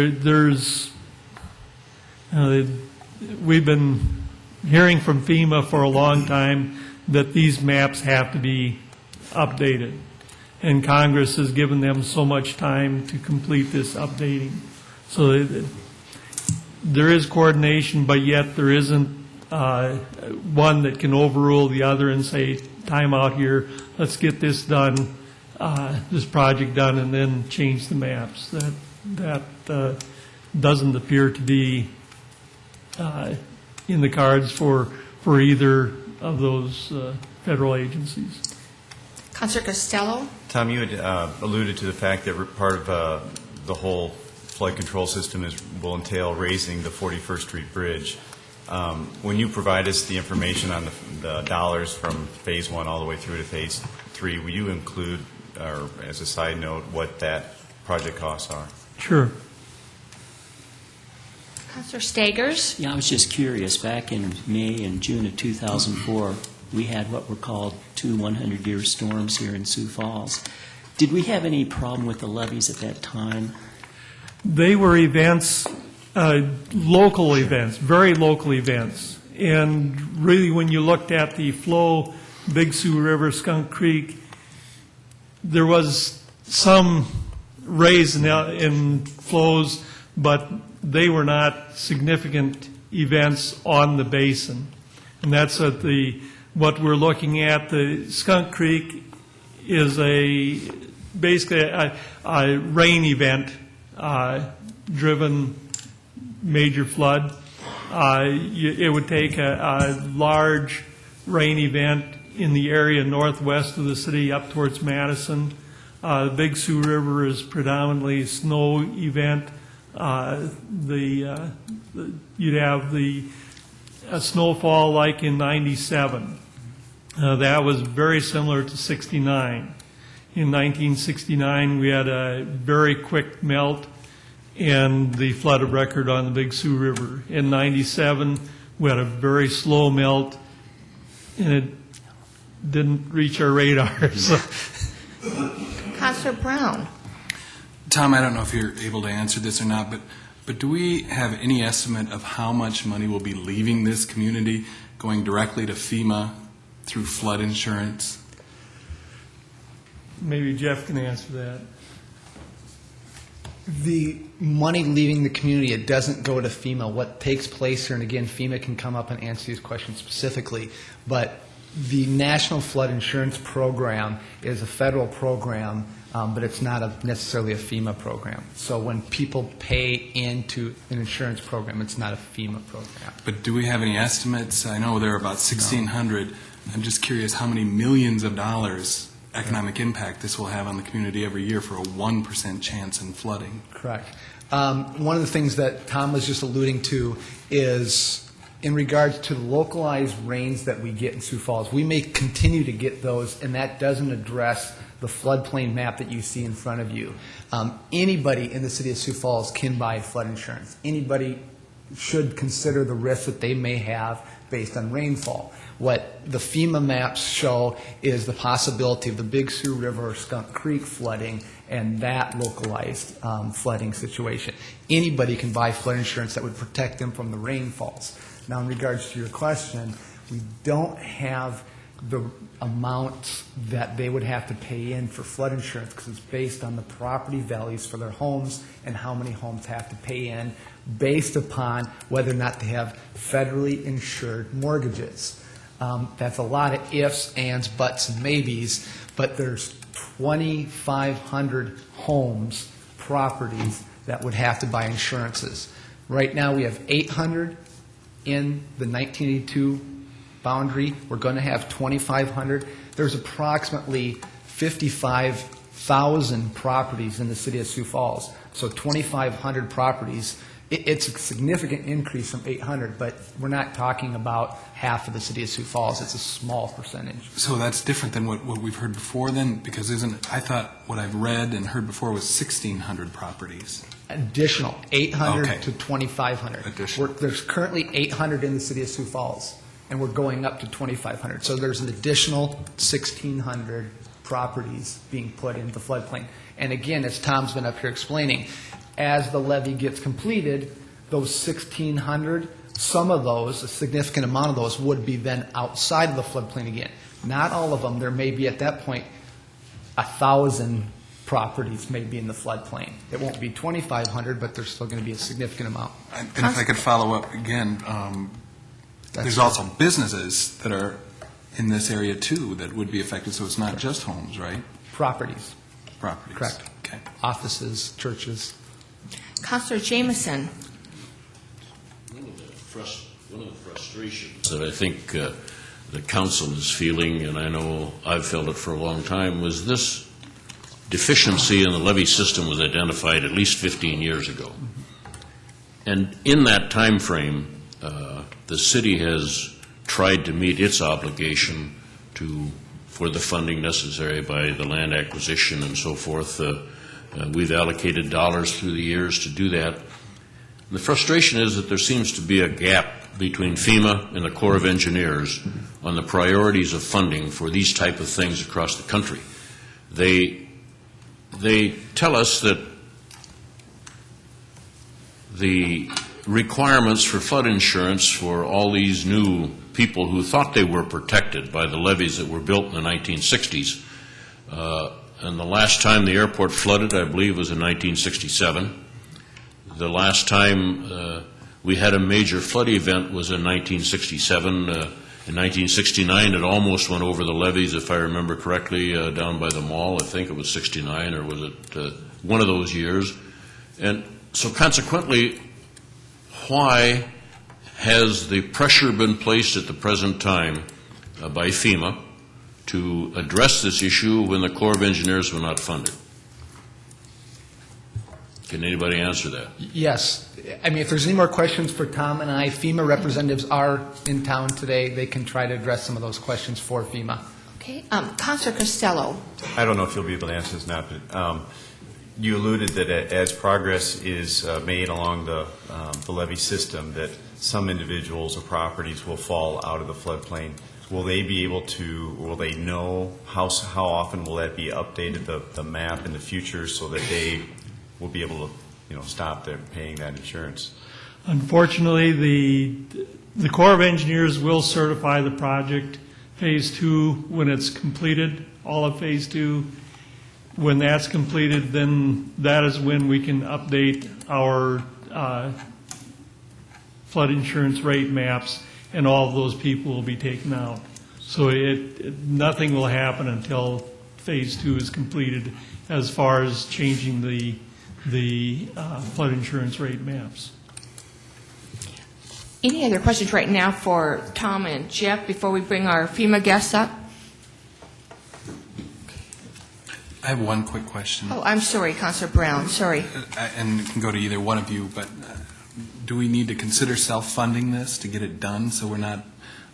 We've been hearing from FEMA for a long time that these maps have to be updated, and Congress has given them so much time to complete this updating. So there is coordination, but yet there isn't one that can overrule the other and say, time out here, let's get this done, this project done, and then change the maps. That doesn't appear to be in the cards for either of those federal agencies. Councilor Costello? Tom, you had alluded to the fact that part of the whole flood control system will entail raising the 41st Street Bridge. When you provide us the information on the dollars from Phase 1 all the way through to Phase 3, will you include, or as a side note, what that project costs are? Sure. Councilor Stagers? Yeah, I was just curious. Back in May and June of 2004, we had what were called 2 100-year storms here in Sioux Falls. Did we have any problem with the levees at that time? They were events, local events, very local events. And really, when you looked at the flow, Big Sioux River, Skunk Creek, there was some raise in flows, but they were not significant events on the basin. And that's what we're looking at. The Skunk Creek is basically a rain event driven major flood. It would take a large rain event in the area northwest of the city up towards Madison. The Big Sioux River is predominantly a snow event. You'd have a snowfall like in '97. That was very similar to '69. In 1969, we had a very quick melt and the flood of record on the Big Sioux River. In '97, we had a very slow melt, and it didn't reach our radar. So. Councilor Brown? Tom, I don't know if you're able to answer this or not, but do we have any estimate of how much money will be leaving this community, going directly to FEMA through flood insurance? Maybe Jeff can answer that. The money leaving the community, it doesn't go to FEMA. What takes place here, and again, FEMA can come up and answer these questions specifically, but the National Flood Insurance Program is a federal program, but it's not necessarily a FEMA program. So when people pay into an insurance program, it's not a FEMA program. But do we have any estimates? I know there are about 1,600. I'm just curious how many millions of dollars economic impact this will have on the community every year for a 1% chance in flooding. Correct. One of the things that Tom was just alluding to is in regards to the localized rains that we get in Sioux Falls. We may continue to get those, and that doesn't address the floodplain map that you see in front of you. Anybody in the city of Sioux Falls can buy flood insurance. Anybody should consider the risk that they may have based on rainfall. What the FEMA maps show is the possibility of the Big Sioux River or Skunk Creek flooding and that localized flooding situation. Anybody can buy flood insurance that would protect them from the rainfalls. Now, in regards to your question, we don't have the amount that they would have to pay in for flood insurance, because it's based on the property values for their homes and how many homes have to pay in based upon whether or not they have federally insured mortgages. That's a lot of ifs, ands, buts, and maybes, but there's 2,500 homes, properties that would have to buy insurances. Right now, we have 800 in the 1982 boundary. We're going to have 2,500. There's approximately 55,000 properties in the city of Sioux Falls. So 2,500 properties. It's a significant increase from 800, but we're not talking about half of the city of Sioux Falls. It's a small percentage. So that's different than what we've heard before then? Because I thought what I've read and heard before was 1,600 properties. Additional, 800 Okay. to 2,500. Additional. There's currently 800 in the city of Sioux Falls, and we're going up to 2,500. So there's an additional 1,600 properties being put into the floodplain. And again, as Tom's been up here explaining, as the levee gets completed, those 1,600, some of those, a significant amount of those, would be then outside of the floodplain again. Not all of them. There may be, at that point, 1,000 properties may be in the floodplain. It won't be 2,500, but there's still going to be a significant amount. And if I could follow up again, there's also businesses that are in this area too that would be affected, so it's not just homes, right? Properties, Properties. correct. Okay. Offices, churches. Counselor Jameson. One of the frustrations that I think the council is feeling, and I know I've felt it for a long time, was this deficiency in the levee system was identified at least 15 years ago. And in that time frame, the city has tried to meet its obligation for the funding necessary by the land acquisition and so forth. We've allocated dollars through the years to do that. And the frustration is that there seems to be a gap between FEMA and the Corps of Engineers on the priorities of funding for these type of things across the country. They tell us that the requirements for flood insurance for all these new people who thought they were protected by the levees that were built in the 1960s, and the last time the airport flooded, I believe, was in 1967. The last time we had a major flood event was in 1967. In 1969, it almost went over the levees, if I remember correctly, down by the mall. I think it was 69, or was it one of those years? And so consequently, why has the pressure been placed at the present time by FEMA to address this issue when the Corps of Engineers were not funded? Can anybody answer that? Yes. I mean, if there's any more questions for Tom and I, FEMA representatives are in town today. They can try to address some of those questions for FEMA. Okay. Counselor Costello. I don't know if you'll be able to answer this now, but you alluded that as progress is made along the levee system, that some individuals or properties will fall out of the floodplain. Will they be able to, will they know how often will that be updated, the map in the future, so that they will be able to, stop their paying that insurance? Unfortunately, the Corps of Engineers will certify the project Phase 2 when it's completed, all of Phase 2. When that's completed, then that is when we can update our flood insurance rate maps, and all of those people will be taken out. So nothing will happen until Phase 2 is completed as far as changing the flood insurance rate maps. Any other questions right now for Tom and Jeff before we bring our FEMA guests up? I have one quick question. Oh, I'm sorry, Counselor Brown. Sorry. And it can go to either one of you, but do we need to consider self-funding this to get it done so we're not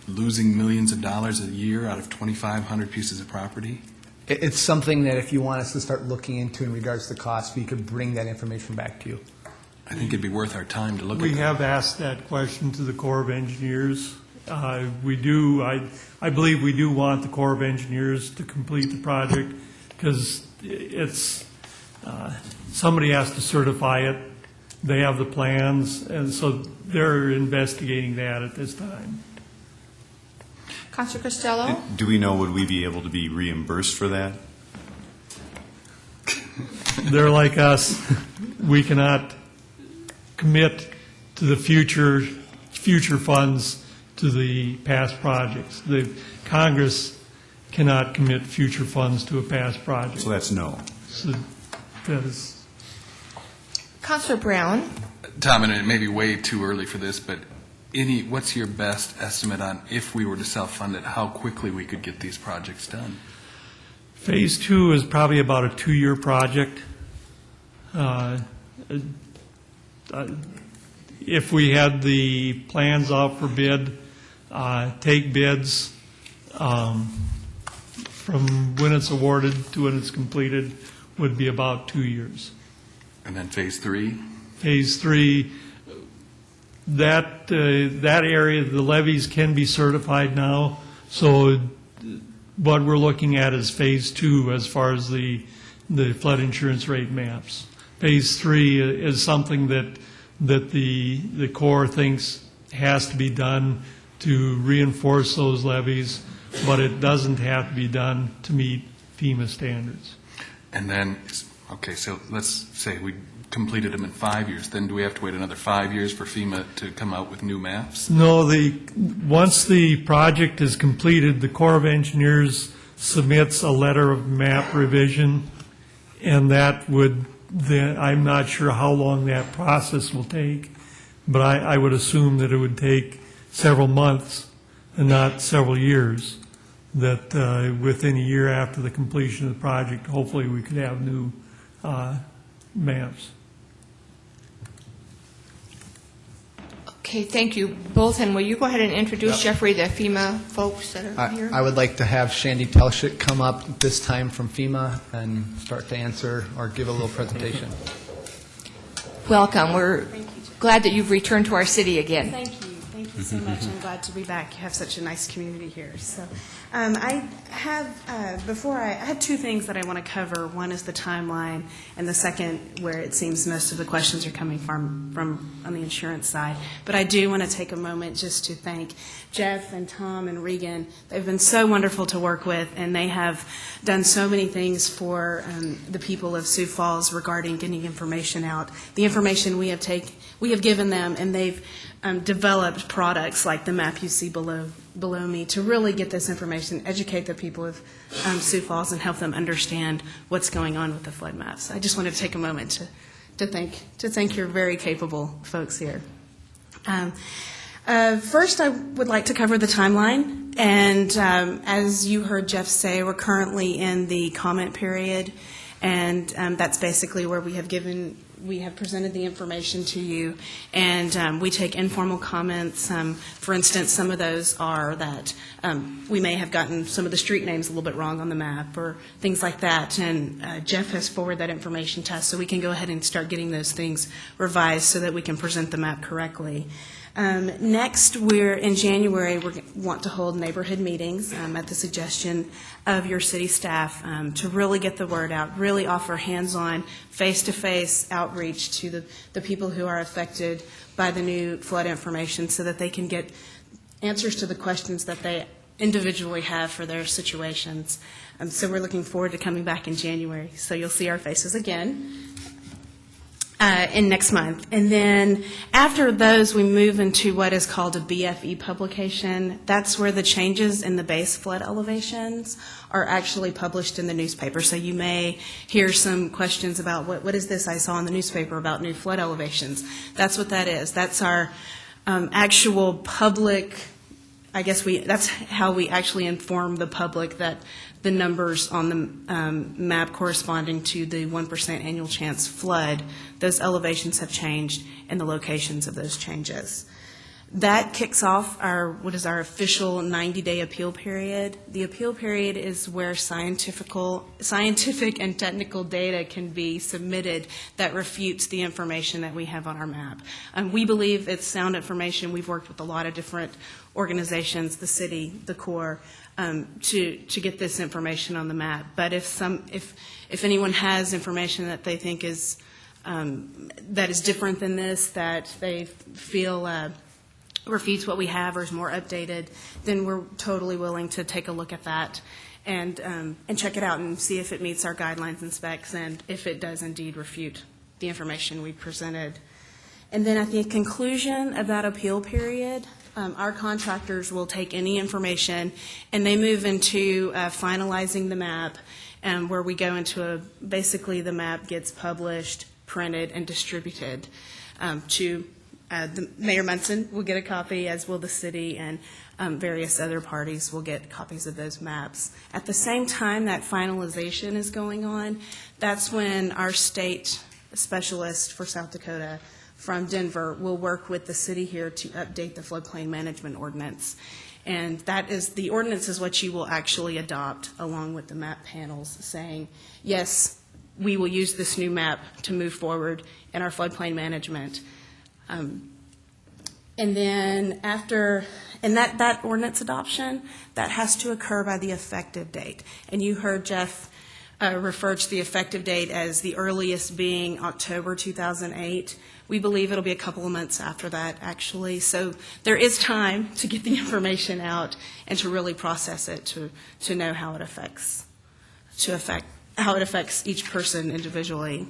losing millions of dollars a year out of 2,500 pieces of property? It's something that if you want us to start looking into in regards to cost, we could bring that information back to you. I think it'd be worth our time to look at We that. have asked that question to the Corps of Engineers. We do, I believe we do want the Corps of Engineers to complete the project, because it's, somebody has to certify it. They have the plans, and so they're investigating that at this time. Councilor Costello? Do we know, would we be able to be reimbursed for that? They're like us. We cannot commit to the future funds to the past projects. The Congress cannot commit future funds to a past project. So that's no. So that is. Councilor Brown? Tom, and it may be way too early for this, but what's your best estimate on if we were to self-fund it, how quickly we could get these projects done? Phase 2 is probably about a 2-year project. If we had the plans out for bid, take bids from when it's awarded to when it's completed would be about 2 years. And then Phase 3? Phase 3, that area, the levees can be certified now, so what we're looking at is Phase 2 as far as the flood insurance rate maps. Phase 3 is something that the Corps thinks has to be done to reinforce those levees, but it doesn't have to be done to meet FEMA standards. And then, okay, so let's say we completed them in 5 years. Then do we have to wait another 5 years for FEMA to come out with new maps? No, once the project is completed, the Corps of Engineers submits a letter of map revision, and that would, I'm not sure how long that process will take, but I would assume that it would take several months and not several years, that within a year after the completion of the project, hopefully we could have new maps. Okay, thank you both, and will you go ahead and introduce, Jeffrey, the FEMA folks that are here? I would like to have Shandy Telshik come up this time from FEMA and start to answer or give a little presentation. Welcome. We're glad that you've returned to our city again. Thank you. Thank you so much. I'm glad to be back. You have such a nice community here. So I have two things that I want to cover. One is the timeline, and the second where it seems most of the questions are coming from on the insurance side. But I do want to take a moment just to thank Jeff and Tom and Regan. They've been so wonderful to work with, and they have done so many things for the people of Sioux Falls regarding getting information out. The information we have given them, and they've developed products like the map you see below me to really get this information, educate the people of Sioux Falls, and help them understand what's going on with the flood maps. I just wanted to take a moment to thank your very capable folks here. First, I would like to cover the timeline, and as you heard Jeff say, we're currently in the comment period, and that's basically where we have presented the information to you, and we take informal comments. For instance, some of those are that we may have gotten some of the street names a little bit wrong on the map or things like that, and Jeff has forwarded that information to us, so we can go ahead and start getting those things revised so that we can present the map correctly. Next, in January, we want to hold neighborhood meetings at the suggestion of your city staff to really get the word out, really offer hands-on, face-to-face outreach to the people who are affected by the new flood information so that they can get answers to the questions that they individually have for their situations. So we're looking forward to coming back in January. So you'll see our faces again. In next month. And then after those, we move into what is called a BFE publication. That's where the changes in the base flood elevations are actually published in the newspaper. So you may hear some questions about what is this I saw in the newspaper about new flood elevations. That's what that is. That's our actual public, that's how we actually inform the public that the numbers on the map corresponding to the 1% annual chance flood, those elevations have changed and the locations of those changes. That kicks off our official 90-day appeal period. The appeal period is where scientific and technical data can be submitted that refutes the information that we have on our map. We believe it's sound information. We've worked with a lot of different organizations, the city, the Corps, to get this information on the map. But if anyone has information that they think is that is different than this, that they feel refutes what we have or is more updated, then we're totally willing to take a look at that and check it out and see if it meets our guidelines and specs and if it does indeed refute the information we presented. And then at the conclusion of that appeal period, our contractors will take any information and they move into finalizing the map, where we go into basically the map gets published, printed, and distributed to the Mayor Munson will get a copy, as will the city, and various other parties will get copies of those maps. At the same time that finalization is going on, that's when our state specialist for South Dakota from Denver will work with the city here to update the floodplain management ordinance. And that is, the ordinance is what you will actually adopt along with the map panels saying, yes, we will use this new map to move forward in our floodplain management. And then after, and that ordinance adoption, that has to occur by the effective date. And you heard Jeff refer to the effective date as the earliest being October 2008. We believe it'll be a couple of months after that, actually. So there is time to get the information out and to really process it, to know how it affects each person individually.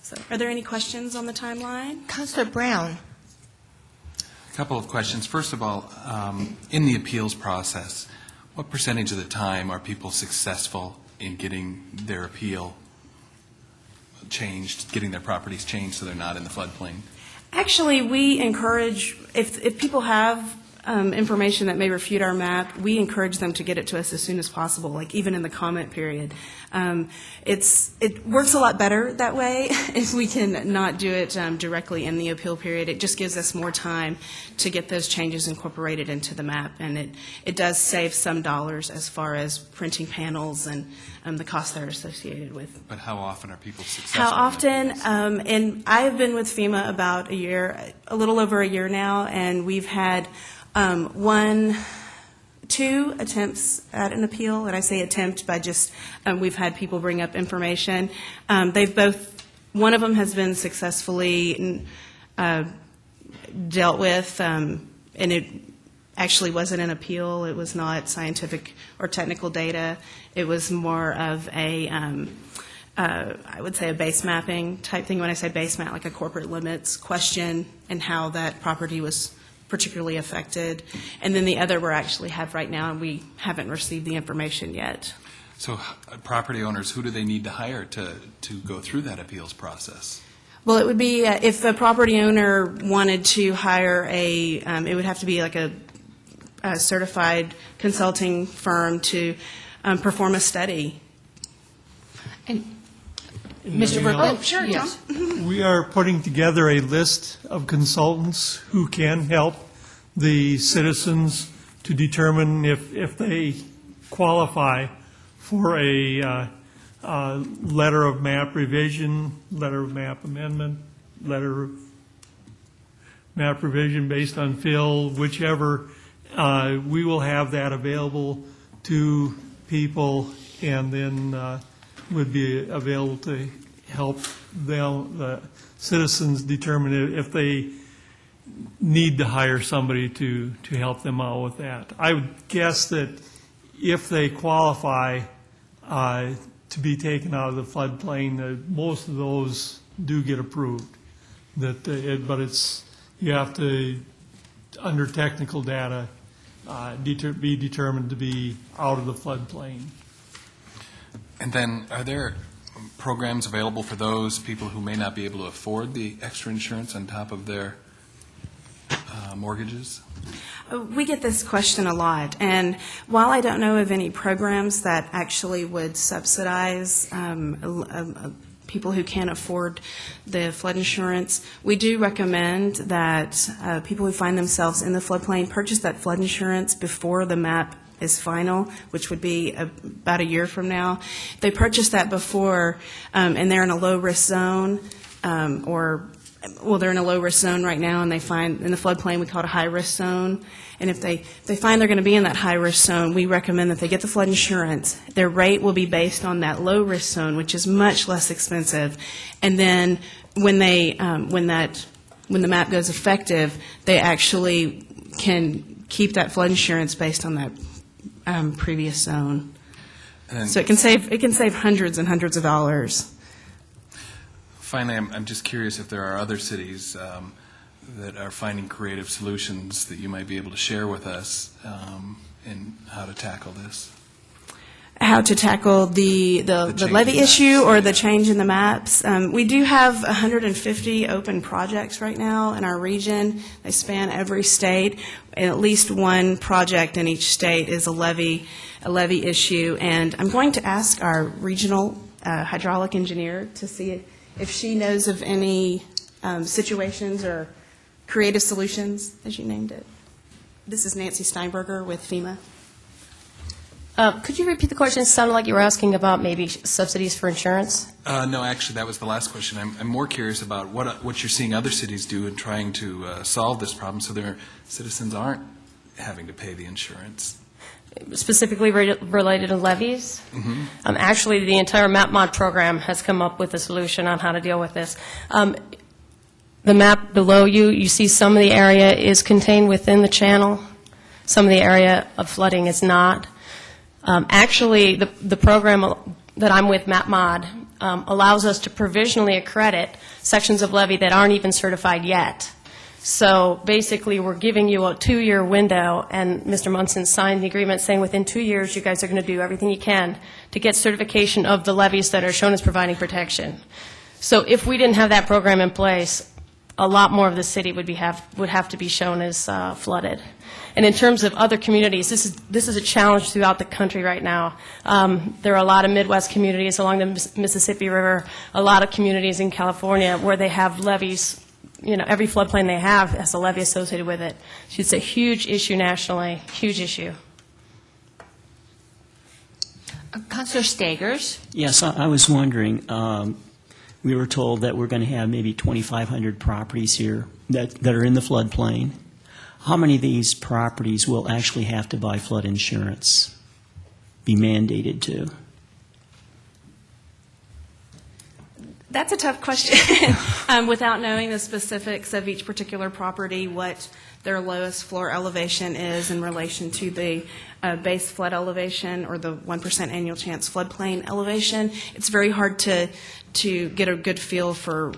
So, are there any questions on the timeline? Councilor Brown. A couple of questions. First of all, in the appeals process, what percentage of the time are people successful in getting their appeal changed, getting their properties changed so they're not in the floodplain? Actually, we encourage, if people have information that may refute our map, we encourage them to get it to us as soon as possible, like even in the comment period. It works a lot better that way if we can not do it directly in the appeal period. It just gives us more time to get those changes incorporated into the map, and it does save some dollars as far as printing panels and the costs that are associated with. But how often are people successful? How often? And I have been with FEMA about a little over a year now, and we've had 2 attempts at an appeal, and I say attempt by just we've had people bring up information. One of them has been successfully dealt with, and it actually wasn't an appeal. It was not scientific or technical data. It was more of I would say a base mapping type thing. When I say base map, like a corporate limits question and how that property was particularly affected. And then the other we actually have right now, and we haven't received the information yet. So property owners, who do they need to hire to go through that appeals process? Well, it would be if a property owner wanted to hire it would have to be like a certified consulting firm to perform a study. And Mr. Burke? Oh, sure, yes. Tom. We are putting together a list of consultants who can help the citizens to determine if they qualify for a letter of map revision, letter of map amendment, letter of map revision based on fill, whichever. We will have that available to people, and then would be available to help the citizens determine if they need to hire somebody to help them out with that. I would guess that if they qualify to be taken out of the floodplain, most of those do get approved. But you have to, under technical data, be determined to be out of the floodplain. And then, are there programs available for those people who may not be able to afford the extra insurance on top of their mortgages? We get this question a lot, and while I don't know of any programs that actually would subsidize people who can't afford the flood insurance, we do recommend that people who find themselves in the floodplain purchase that flood insurance before the map is final, which would be about a year from now. If they purchase that before, and they're in a low-risk zone, they're in a low-risk zone right now, and they find, in the floodplain, we call it a high-risk zone. And if they find they're going to be in that high-risk zone, we recommend that they get the flood insurance. Their rate will be based on that low-risk zone, which is much less expensive. And then when that when the map goes effective, they actually can keep that flood insurance based on that previous zone. And So it can save hundreds and hundreds of dollars. finally, I'm just curious if there are other cities that are finding creative solutions that you might be able to share with us in how to tackle this. How to tackle the change levy in maps, issue or the yeah. change in the maps. We do have 150 open projects right now in our region. They span every state. And at least one project in each state is a levy issue. And I'm going to ask our regional hydraulic engineer to see if she knows of any situations or creative solutions, as you named it. This is Nancy Steinberger with FEMA. Could you repeat the question? It sounded like you were asking about maybe subsidies for insurance. No, actually, that was the last question. I'm more curious about what you're seeing other cities do in trying to solve this problem so their citizens aren't having to pay the insurance. Specifically related to levies? Mm-hmm. Actually, the entire MapMod program has come up with a solution on how to deal with this. The map below you, you see some of the area is contained within the channel. Some of the area of flooding is not. Actually, the program that I'm with, MapMod, allows us to provisionally accredit sections of levee that aren't even certified yet. So basically, we're giving you a 2-year window, and Mr. Munson signed the agreement saying within 2 years, you guys are going to do everything you can to get certification of the levees that are shown as providing protection. So if we didn't have that program in place, a lot more of the city would have to be shown as flooded. And in terms of other communities, this is a challenge throughout the country right now. There are a lot of Midwest communities along the Mississippi River, a lot of communities in California where they have levees. You know, every floodplain they have has a levee associated with it. So it's a huge issue nationally, huge issue. Councilor Stagers? Yes, I was wondering, we were told that we're going to have maybe 2,500 properties here that are in the floodplain. How many of these properties will actually have to buy flood insurance, be mandated to? That's a tough question. Without knowing the specifics of each particular property, what their lowest floor elevation is in relation to the base flood elevation or the 1% annual chance floodplain elevation, it's very hard to get a good feel for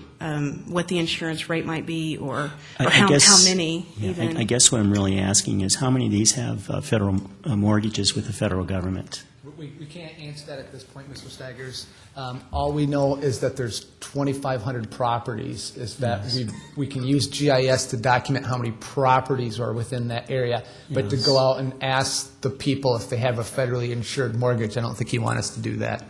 what the insurance rate might be or how many even. I guess what I'm really asking is how many of these have federal mortgages with the federal government? We can't answer that at this point, Mr. Staggers. All we know is that there's 2,500 properties, is that we can use GIS to document how many properties are within that area, but to go out and ask the people if they have a federally insured mortgage, I don't think you want us to do that.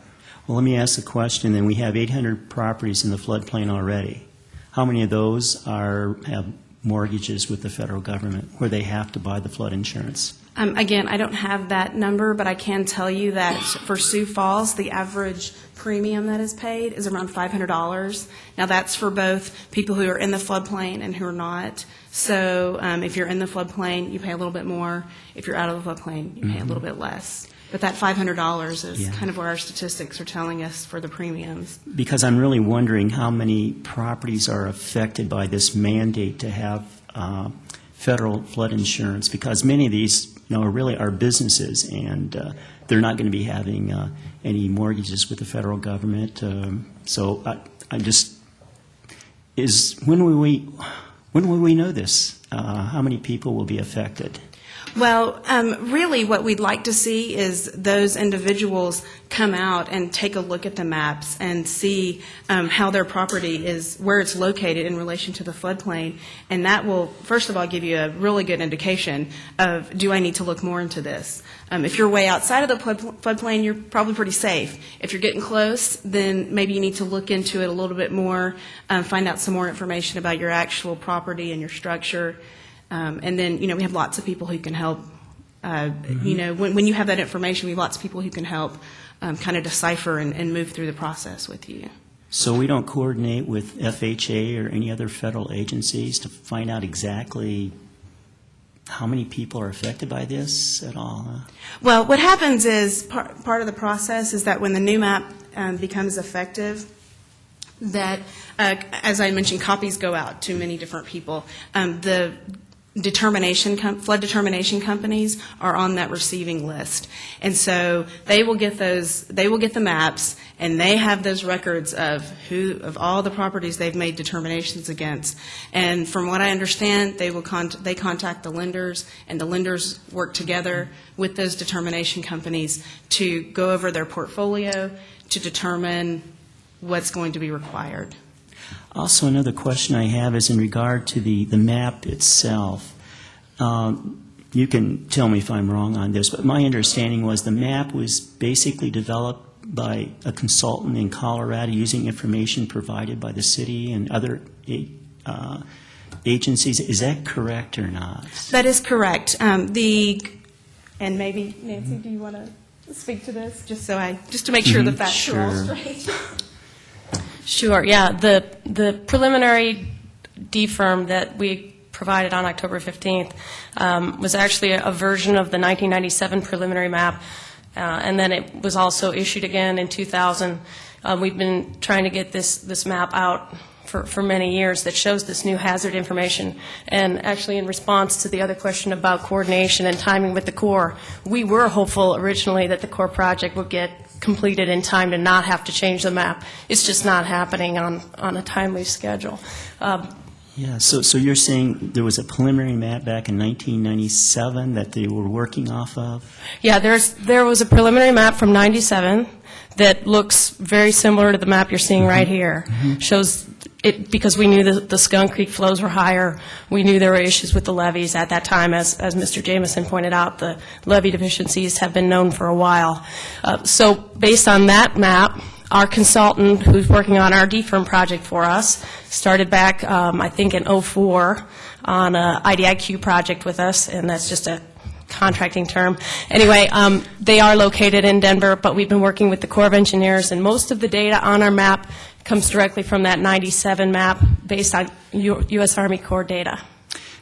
Well, let me ask the question, then. We have 800 properties in the floodplain already. How many of those have mortgages with the federal government where they have to buy the flood insurance? Again, I don't have that number, but I can tell you that for Sioux Falls, the average premium that is paid is around $500. Now, that's for both people who are in the floodplain and who are not. So if you're in the floodplain, you pay a little bit more. If you're out of the floodplain, you pay a little bit less. But that $500 is kind of what our statistics are telling us for the premiums. Because I'm really wondering how many properties are affected by this mandate to have federal flood insurance, because many of these really are businesses, and they're not going to be having any mortgages with the federal government. So I just when will we know this? How many people will be affected? Well, really what we'd like to see is those individuals come out and take a look at the maps and see how their property is, where it's located in relation to the floodplain. And that will, first of all, give you a really good indication of, do I need to look more into this? If you're way outside of the floodplain, you're probably pretty safe. If you're getting close, then maybe you need to look into it a little bit more, find out some more information about your actual property and your structure. And then, we have lots of people who can help. When you have that information, we have lots of people who can help kind of decipher and move through the process with you. So we don't coordinate with FHA or any other federal agencies to find out exactly how many people are affected by this at all? Well, what happens is part of the process is that when the new map becomes effective, that, as I mentioned, copies go out to many different people. The flood determination companies are on that receiving list. And so they will get the maps, and they have those records of all the properties they've made determinations against. And from what I understand, they contact the lenders, and the lenders work together with those determination companies to go over their portfolio to determine what's going to be required. Also, another question I have is in regard to the map itself. You can tell me if I'm wrong on this, but my understanding was the map was basically developed by a consultant in Colorado using information provided by the city and other agencies. Is that correct or not? That is correct. And maybe, Nancy, do you want to speak to this, just to make sure the facts are all straight? Sure, yeah. The preliminary DFIRM that we provided on October 15th was actually a version of the 1997 preliminary map, and then it was also issued again in 2000. We've been trying to get this map out for many years that shows this new hazard information. And actually, in response to the other question about coordination and timing with the Corps, we were hopeful originally that the Corps project would get completed in time to not have to change the map. It's just not happening on a timely schedule. Yeah, so you're saying there was a preliminary map back in 1997 that they were working off of? Yeah, there was a preliminary map from 97 that looks very similar to the map you're seeing right here. Shows it, because we knew the Skunk Creek flows were higher. We knew there were issues with the levees at that time. As Mr. Jamison pointed out, the levee deficiencies have been known for a while. So based on that map, our consultant who's working on our DFIRM project for us started back, I think, in '04 on an IDIQ project with us, and that's just a contracting term. Anyway, they are located in Denver, but we've been working with the Corps of Engineers, and most of the data on our map comes directly from that 97 map based on U.S. Army Corps data.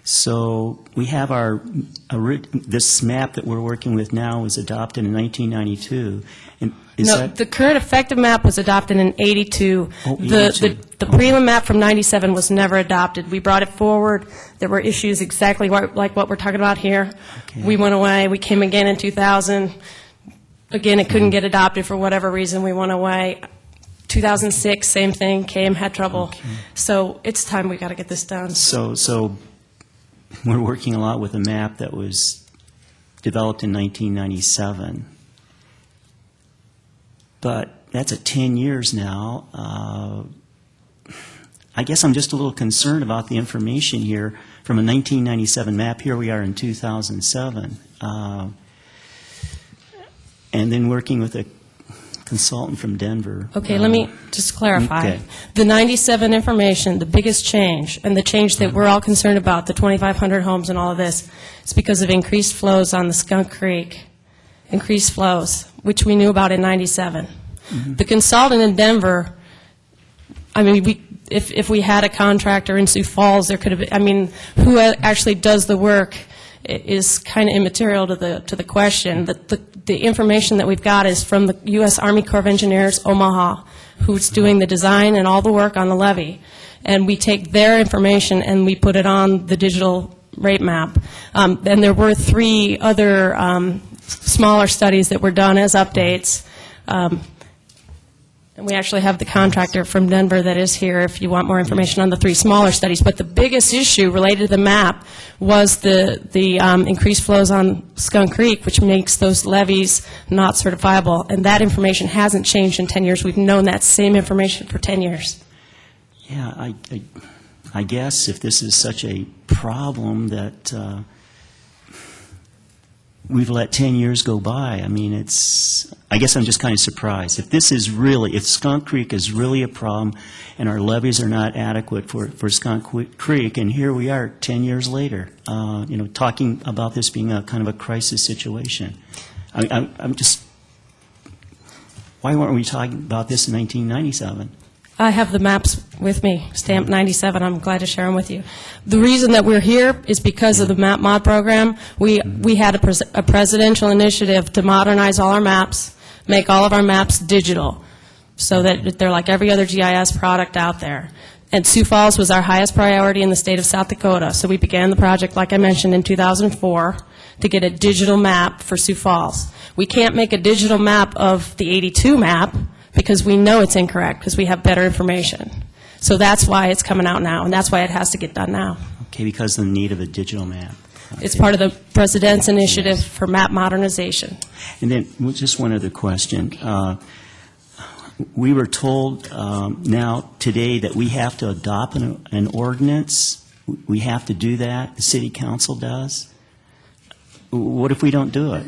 So we have this map that we're working with now was adopted in 1992. And the current effective map was adopted in '82. Oh, 82. The prelim map from '97 was never adopted. We brought it forward. There were issues exactly like what we're talking about here. Okay. We went away. We came again in 2000. Again, it couldn't get adopted for whatever reason. We went away. 2006, same thing. Came, had trouble. Okay. So it's time we got to get this done. So we're working a lot with a map that was developed in 1997. But that's 10 years now. I guess I'm just a little concerned about the information here from a 1997 map. Here we are in 2007. And then working with a consultant from Denver. Okay, let me just clarify. Okay. The 97 information, the biggest change, and the change that we're all concerned about, the 2,500 homes and all of this, is because of increased flows on the Skunk Creek, increased flows, which we knew about in 97. The consultant in Denver, I mean, if we had a contractor in Sioux Falls, there could have been, I mean, who actually does the work is kind of immaterial to the question. The information that we've got is from the U.S. Army Corps of Engineers, Omaha, who's doing the design and all the work on the levee. And we take their information and we put it on the digital rate map. And there were 3 other smaller studies that were done as updates. And we actually have the contractor from Denver that is here if you want more information on the 3 smaller studies. But the biggest issue related to the map was the increased flows on Skunk Creek, which makes those levees not certifiable. And that information hasn't changed in 10 years. We've known that same information for 10 years. Yeah, I guess if this is such a problem that we've let 10 years go by, I mean, I guess I'm just kind of surprised. If Skunk Creek is really a problem and our levees are not adequate for Skunk Creek, and here we are 10 years later, talking about this being a kind of a crisis situation. I'm just, why weren't we talking about this in 1997? I have the maps with me, stamped 97. I'm glad to share them with you. The reason that we're here is because of the map mod program. We had a presidential initiative to modernize all our maps, make all of our maps digital. so that they're like every other GIS product out there. And Sioux Falls was our highest priority in the state of South Dakota, so we began the project, like I mentioned, in 2004 to get a digital map for Sioux Falls. We can't make a digital map of the 82 map because we know it's incorrect because we have better information. So that's why it's coming out now, and that's why it has to get done now. Okay, because of the need of a digital map. It's part of the President's initiative for map modernization. And then just one other question. We were told now today that we have to adopt an ordinance. We have to do that. The city council does. What if we don't do it?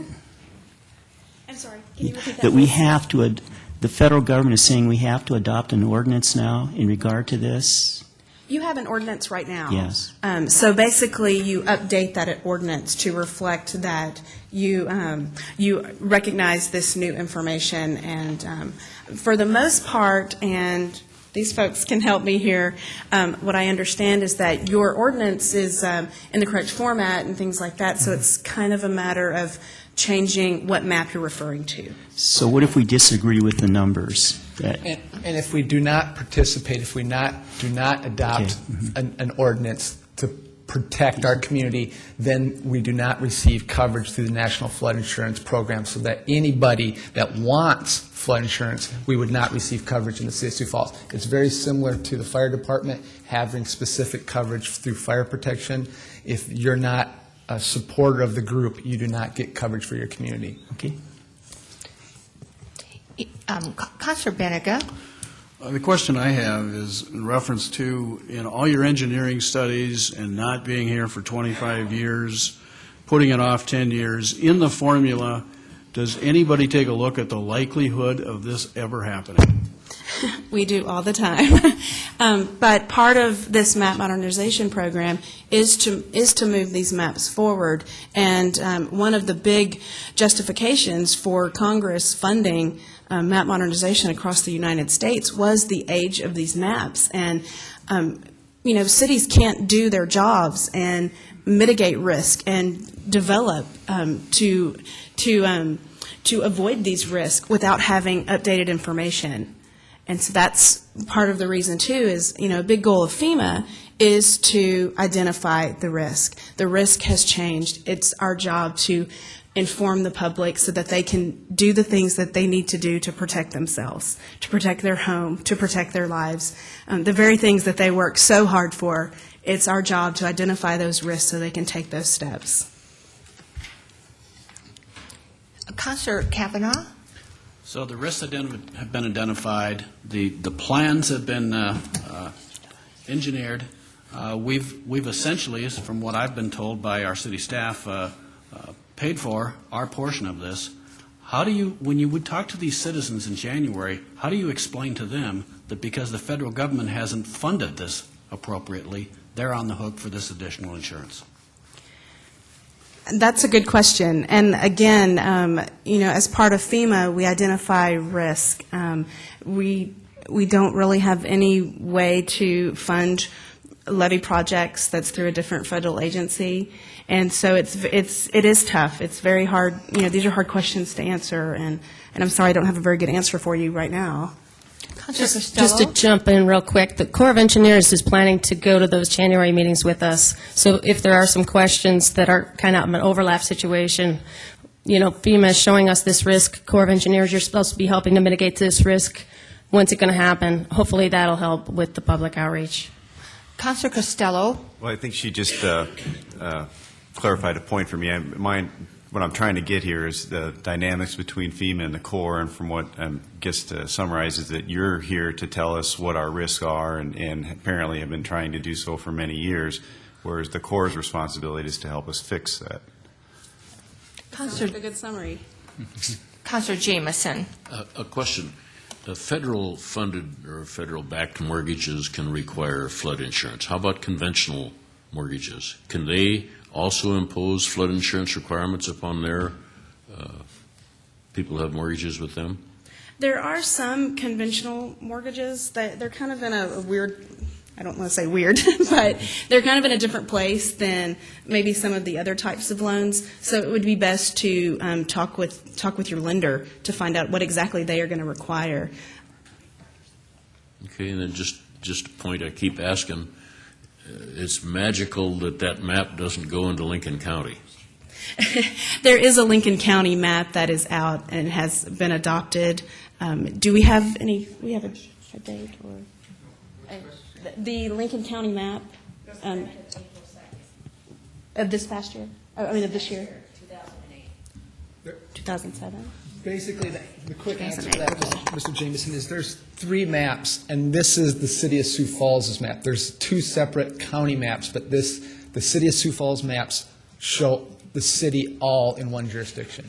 I'm sorry, can you repeat that? That we have to, the federal government is saying we have to adopt an ordinance now in regard to this? You have an ordinance right now. Yes. So basically, you update that ordinance to reflect that you recognize this new information, and for the most part, and these folks can help me here, what I understand is that your ordinance is in the correct format and things like that, so it's kind of a matter of changing what map you're referring to. So what if we disagree with the numbers? And if we do not participate, if we do not adopt an ordinance to protect our community, then we do not receive coverage through the National Flood Insurance Program, so that anybody that wants flood insurance, we would not receive coverage in the city of Sioux Falls. It's very similar to the fire department having specific coverage through fire protection. If you're not a supporter of the group, you do not get coverage for your community. Okay. Councilor Benega. The question I have is in reference to, in all your engineering studies and not being here for 25 years, putting it off 10 years, in the formula, does anybody take a look at the likelihood of this ever happening? We do all the time. But part of this map modernization program is to move these maps forward. And one of the big justifications for Congress funding map modernization across the United States was the age of these maps. And, cities can't do their jobs and mitigate risk and develop to avoid these risks without having updated information. And so that's part of the reason, too, is, a big goal of FEMA is to identify the risk. The risk has changed. It's our job to inform the public so that they can do the things that they need to do to protect themselves, to protect their home, to protect their lives. The very things that they work so hard for, it's our job to identify those risks so they can take those steps. Councilor Kavanaugh. So the risks have been identified, the plans have been engineered. We've essentially, from what I've been told by our city staff, paid for our portion of this. How do you, when you would talk to these citizens in January, how do you explain to them that because the federal government hasn't funded this appropriately, they're on the hook for this additional insurance? That's a good question. And again, as part of FEMA, we identify risk. We don't really have any way to fund levee projects that's through a different federal agency. And so it is tough. It's very hard. These are hard questions to answer. And I'm sorry I don't have a very good answer for you right now. Just to jump in real quick, the Corps of Engineers is planning to go to those January meetings with us. So if there are some questions that are kind of an overlap situation, FEMA is showing us this risk. Corps of Engineers, you're supposed to be helping to mitigate this risk. When's it going to happen? Hopefully that'll help with the public outreach. Councilor Costello. Well, I think she just clarified a point for me. What I'm trying to get here is the dynamics between FEMA and the Corps, and from what I guess to summarize is that you're here to tell us what our risks are and apparently have been trying to do so for many years, whereas the Corps' responsibility is to help us fix that. That's a good summary. Councilor Jameson. A question. Federal funded or federal backed mortgages can require flood insurance. How about conventional mortgages? Can they also impose flood insurance requirements upon their people who have mortgages with them? There are some conventional mortgages that they're kind of in a weird, I don't want to say weird, but they're kind of in a different place than maybe some of the other types of loans. So it would be best to talk with your lender to find out what exactly they are going to require. Okay, and then just a point I keep asking, it's magical that that map doesn't go into Lincoln County. There is a Lincoln County map that is out and has been adopted. Do we have any, we have a date or? The Lincoln County map of this past year? I mean, of this year? 2007? Basically, the quick answer to that, Mr. Jameson, is there's 3 maps, and this is the City of Sioux Falls' map. There's 2 separate county maps, but the City of Sioux Falls maps show the city all in one jurisdiction.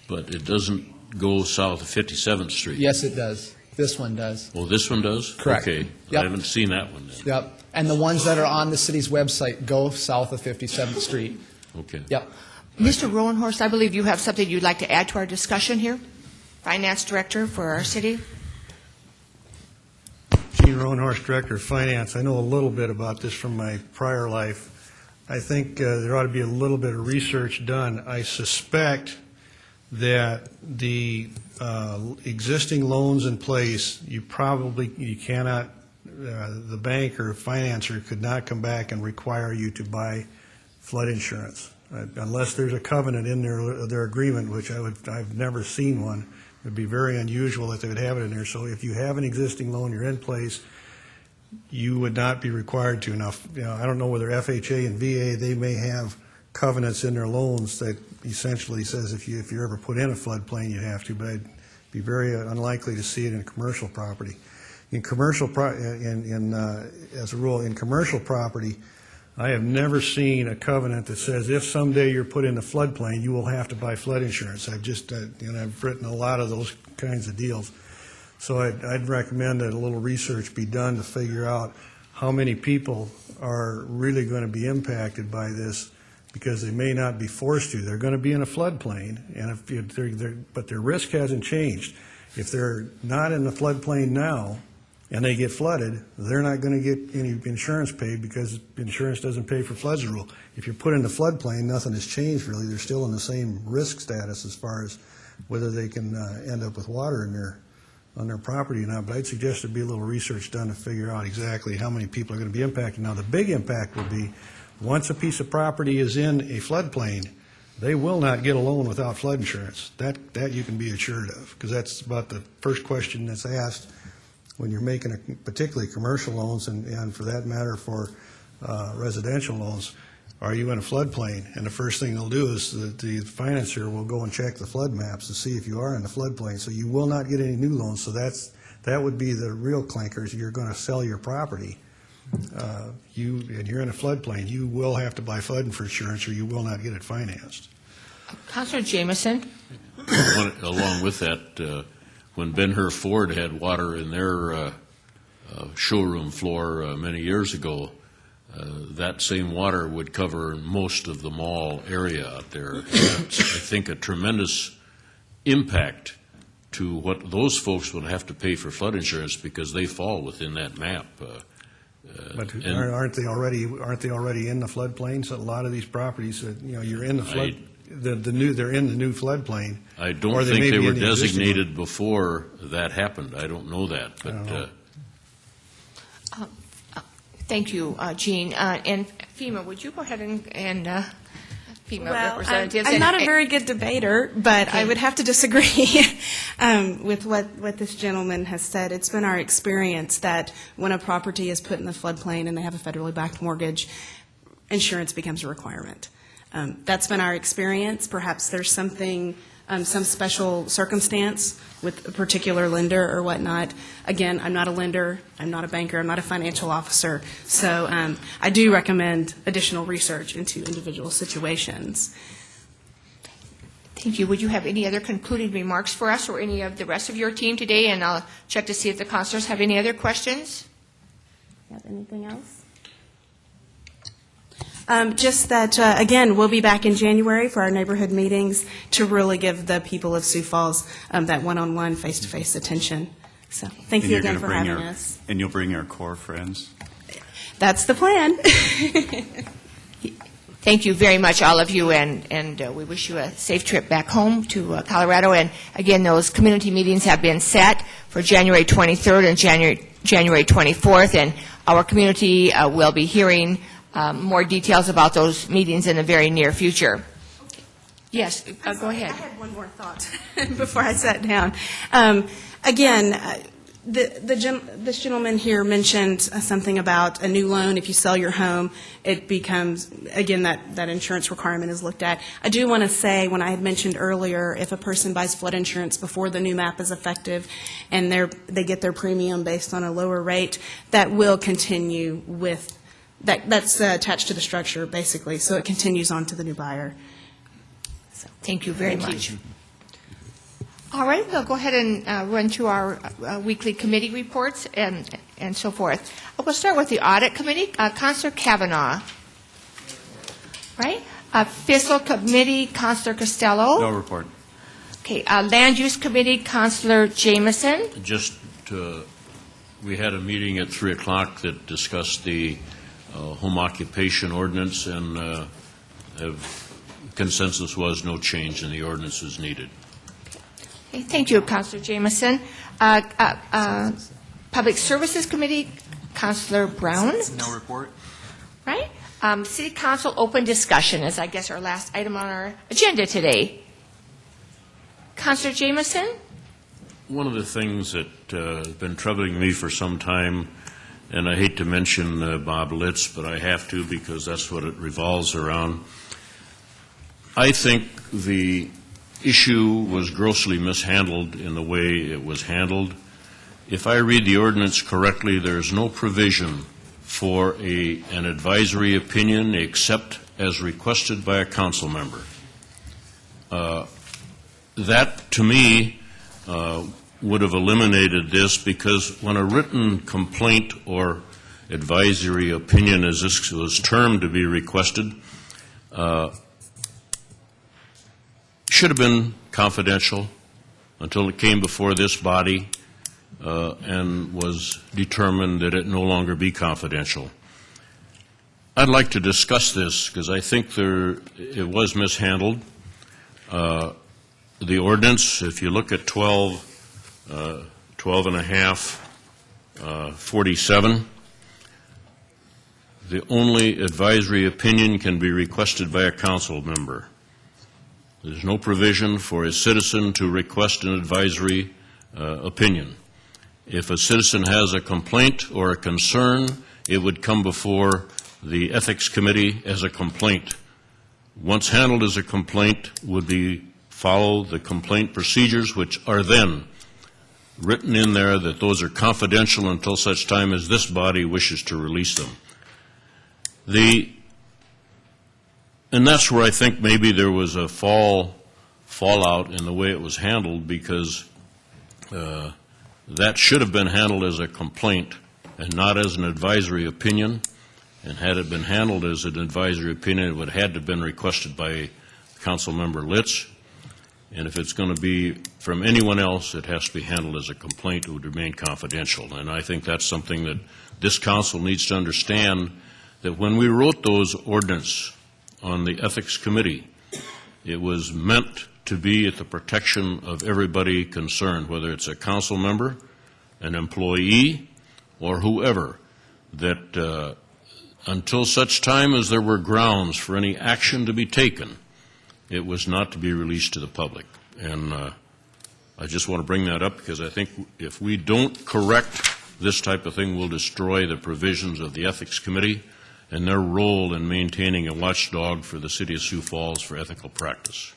But it doesn't go south of 57th Street? Yes, it does. This one does. Oh, this one does? Correct. Okay. Yep. I haven't seen that one then. Yep. And the ones that are on the city's website go south of 57th Street. Okay. Yep. Mr. Rowenhorst, I believe you have something you'd like to add to our discussion here? Finance Director for our city. Gene Rowenhorst, Director of Finance. I know a little bit about this from my prior life. I think there ought to be a little bit of research done. I suspect that the existing loans in place, you cannot, the bank or financer could not come back and require you to buy flood insurance. Unless there's a covenant in their agreement, which I've never seen one. It would be very unusual that they would have it in there. So if you have an existing loan, you're in place, you would not be required to. Now, I don't know whether FHA and VA, they may have covenants in their loans that essentially says if you ever put in a floodplain, you have to, but I'd be very unlikely to see it in commercial property. In commercial, as a rule, in commercial property, I have never seen a covenant that says if someday you're put in a floodplain, you will have to buy flood insurance. I've written a lot of those kinds of deals. So I'd recommend that a little research be done to figure out how many people are really going to be impacted by this, because they may not be forced to. They're going to be in a floodplain, and but their risk hasn't changed. If they're not in the floodplain now, and they get flooded, they're not going to get any insurance paid because insurance doesn't pay for floods rule. If you're put in the floodplain, nothing has changed really. They're still in the same risk status as far as whether they can end up with water on their property or not. But I'd suggest there be a little research done to figure out exactly how many people are going to be impacted. Now, the big impact will be once a piece of property is in a floodplain, they will not get a loan without flood insurance. That you can be assured of, because that's about the first question that's asked when you're making particularly commercial loans, and for that matter for residential loans. Are you in a floodplain? And the first thing they'll do is the financer will go and check the flood maps to see if you are in the floodplain. So you will not get any new loans. So that would be the real clankers. You're going to sell your property. And you're in a floodplain. You will have to buy flood insurance, or you will not get it financed. Councilor Jameson. Along with that, when Ben-Hur Ford had water in their showroom floor many years ago, that same water would cover most of the mall area out there. That's, I think, a tremendous impact to what those folks would have to pay for flood insurance, because they fall within that map. But aren't they already in the floodplains? A lot of these properties, you're in the flood. They're in the new floodplain. I don't think they were designated before that happened. I don't know that, but. Thank you, Jean. And FEMA, would you go ahead and FEMA representatives? I'm not a very good debater, but I would have to disagree with what this gentleman has said. It's been our experience that when a property is put in the floodplain and they have a federally backed mortgage, insurance becomes a requirement. That's been our experience. Perhaps there's something, some special circumstance with a particular lender or whatnot. Again, I'm not a lender, I'm not a banker, I'm not a financial officer, so I do recommend additional research into individual situations. Thank you. Would you have any other concluding remarks for us or any of the rest of your team today? And I'll check to see if the councilors have any other questions. Have anything else? Just that, again, we'll be back in January for our neighborhood meetings to really give the people of Sioux Falls that one-on-one, face-to-face attention. So thank you again for having us. And you'll bring your core friends? That's the plan. Thank you very much, all of you, and we wish you a safe trip back home to Colorado. And again, those community meetings have been set for January 23rd and January January 24th, and our community will be hearing more details about those meetings in the very near future. Yes, go ahead. I had one more thought before I sat down. Again, this gentleman here mentioned something about a new loan. If you sell your home, it becomes, again, that insurance requirement is looked at. I do want to say, when I had mentioned earlier, if a person buys flood insurance before the new map is effective and they get their premium based on a lower rate, that will continue with, that's attached to the structure, basically, so it continues on to the new buyer. Thank you very much. All right, we'll go ahead and run through our weekly committee reports and so forth. We'll start with the Audit Committee. Councilor Kavanaugh. Right? Fiscal Committee, Councilor Costello. No report. Okay, Land Use Committee, Councilor Jamieson. Just, we had a meeting at 3 o'clock that discussed the home occupation ordinance, and consensus was no change in the ordinance is needed. Okay, thank you, Councilor Jamieson. Public Services Committee, Councilor Brown. No report. Right? City Council open discussion is, I guess, our last item on our agenda today. Councilor Jamieson? One of the things that has been troubling me for some time, and I hate to mention Bob Litz, but I have to because that's what it revolves around. I think the issue was grossly mishandled in the way it was handled. If I read the ordinance correctly, there's no provision for an advisory opinion except as requested by a council member. That, to me, would have eliminated this, because when a written complaint or advisory opinion, as this was termed, to be requested, should have been confidential until it came before this body and was determined that it no longer be confidential. I'd like to discuss this because I think it was mishandled. The ordinance, if you look at 12 and a half, 47, the only advisory opinion can be requested by a council member. There's no provision for a citizen to request an advisory opinion. If a citizen has a complaint or a concern, it would come before the Ethics Committee as a complaint. Once handled as a complaint, would follow the complaint procedures, which are then written in there that those are confidential until such time as this body wishes to release them. And that's where I think maybe there was a fallout in the way it was handled, because that should have been handled as a complaint and not as an advisory opinion. And had it been handled as an advisory opinion, it would have had to have been requested by Council Member Litz. And if it's going to be from anyone else, it has to be handled as a complaint. It would remain confidential. And I think that's something that this council needs to understand, that when we wrote those ordinance on the Ethics Committee, it was meant to be at the protection of everybody concerned, whether it's a council member, an employee, or whoever, that until such time as there were grounds for any action to be taken, it was not to be released to the public. And I just want to bring that up because I think if we don't correct this type of thing, we'll destroy the provisions of the Ethics Committee and their role in maintaining a watchdog for the City of Sioux Falls for ethical practice.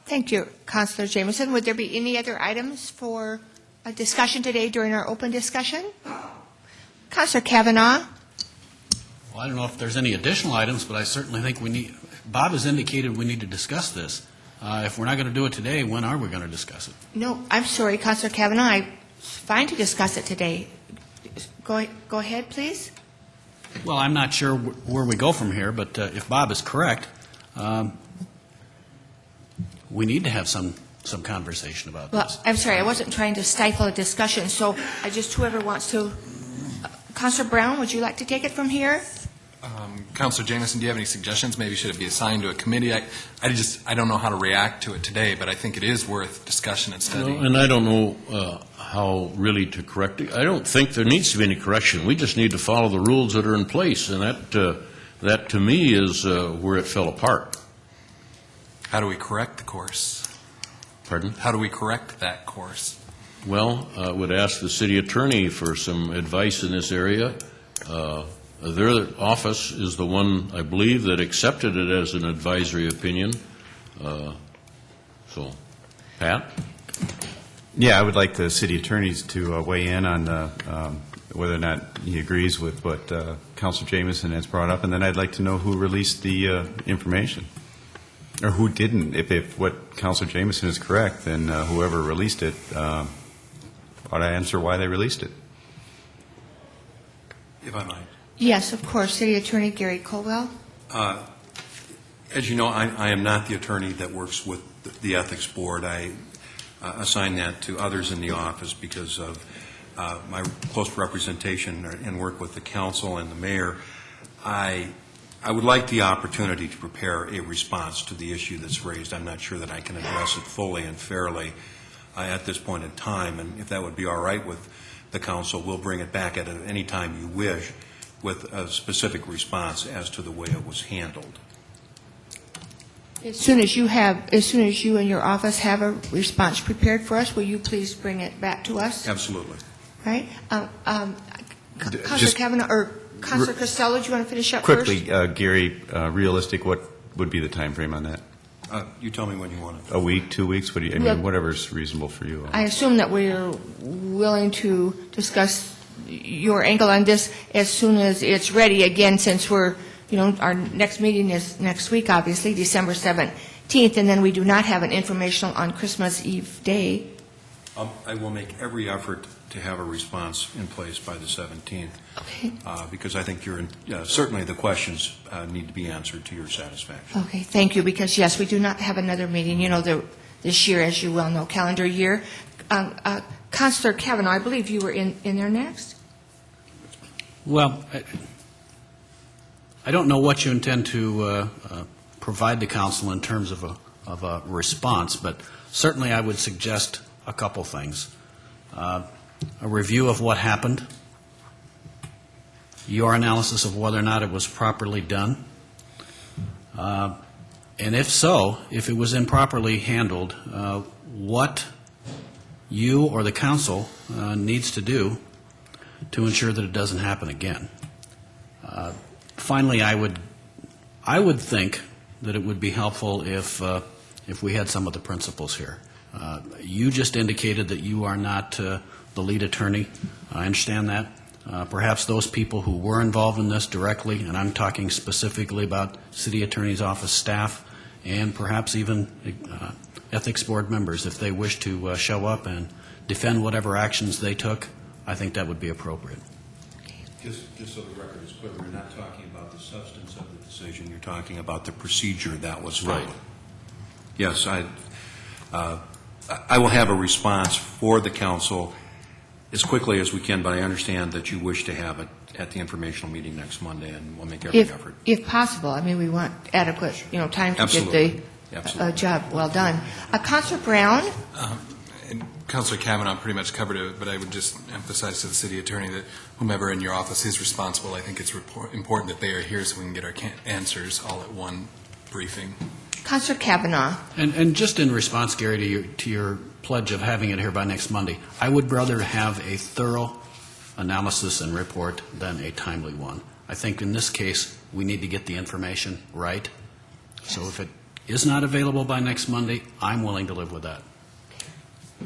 Thank you, Councilor Jamieson. Would there be any other items for a discussion today during our open discussion? Councilor Kavanaugh? Well, I don't know if there's any additional items, but I certainly think Bob has indicated we need to discuss this. If we're not going to do it today, when are we going to discuss it? No, I'm sorry, Councilor Kavanaugh. It's fine to discuss it today. Go ahead, please. Well, I'm not sure where we go from here, but if Bob is correct, we need to have some conversation about this. Well, I'm sorry, I wasn't trying to stifle a discussion, so whoever wants to. Councilor Brown, would you like to take it from here? Councilor Jamieson, do you have any suggestions? Maybe should it be assigned to a committee? I don't know how to react to it today, but I think it is worth discussion and study. And I don't know how really to correct it. I don't think there needs to be any correction. We just need to follow the rules that are in place, and that to me is where it fell apart. How do we correct the course? Pardon? How do we correct that course? Well, I would ask the city attorney for some advice in this area. Their office is the one, I believe, that accepted it as an advisory opinion. So, Pat? Yeah, I would like the city attorneys to weigh in on whether or not he agrees with what Councilor Jameson has brought up, and then I'd like to know who released the information, or who didn't. If what Councilor Jameson is correct, then whoever released it ought to answer why they released it. If I might. Yes, of course. City Attorney Gary Colwell. As you know, I am not the attorney that works with the Ethics Board. I assign that to others in the office because of my close representation and work with the council and the mayor. I would like the opportunity to prepare a response to the issue that's raised. I'm not sure that I can address it fully and fairly at this point in time, and if that would be all right with the council, we'll bring it back at any time you wish with a specific response as to the way it was handled. As soon as you and your office have a response prepared for us, will you please bring it back to us? Absolutely. Right? Councilor Kavanaugh, or Councilor Costello, do you want to finish up Quickly, first? Gary, realistic, what would be the time frame on that? You tell me when you want it. A week, 2 weeks? What do you, I mean, whatever's reasonable for you. I assume that we're willing to discuss your angle on this as soon as it's ready. Again, since we're, our next meeting is next week, obviously, December 17th, and then we do not have an informational on Christmas Eve day. I will make every effort to have a response in place by the 17th. Okay. Because I think certainly the questions need to be answered to your satisfaction. Okay, thank you, because yes, we do not have another meeting, this year, as you well know, calendar year. Councilor Kavanaugh, I believe you were in there next? Well, I don't know what you intend to provide the council in terms of a response, but certainly I would suggest a couple things. A review of what happened, your analysis of whether or not it was properly done, and if so, if it was improperly handled, what you or the council needs to do to ensure that it doesn't happen again. Finally, I would think that it would be helpful if we had some of the principals here. You just indicated that you are not the lead attorney. I understand that. Perhaps those people who were involved in this directly, and I'm talking specifically about City Attorney's Office staff, and perhaps even Ethics Board members, if they wish to show up and defend whatever actions they took, I think that would be appropriate. Just so the record is clear, we're not talking about the substance of the decision. You're talking about the procedure that was followed. Right. Yes, I will have a response for the council as quickly as we can, but I understand that you wish to have it at the informational meeting next Monday, and we'll make every effort. If possible. I mean, we want adequate, time to Absolutely. get the job well done. Councilor Brown? And Councilor Kavanaugh pretty much covered it, but I would just emphasize to the city attorney that whomever in your office is responsible, I think it's important that they are here so we can get our answers all at one briefing. Councilor Kavanaugh. And just in response, Gary, to your pledge of having it here by next Monday, I would rather have a thorough analysis and report than a timely one. I think in this case, we need to get the information right. Yes. So if it is not available by next Monday, I'm willing to live with that.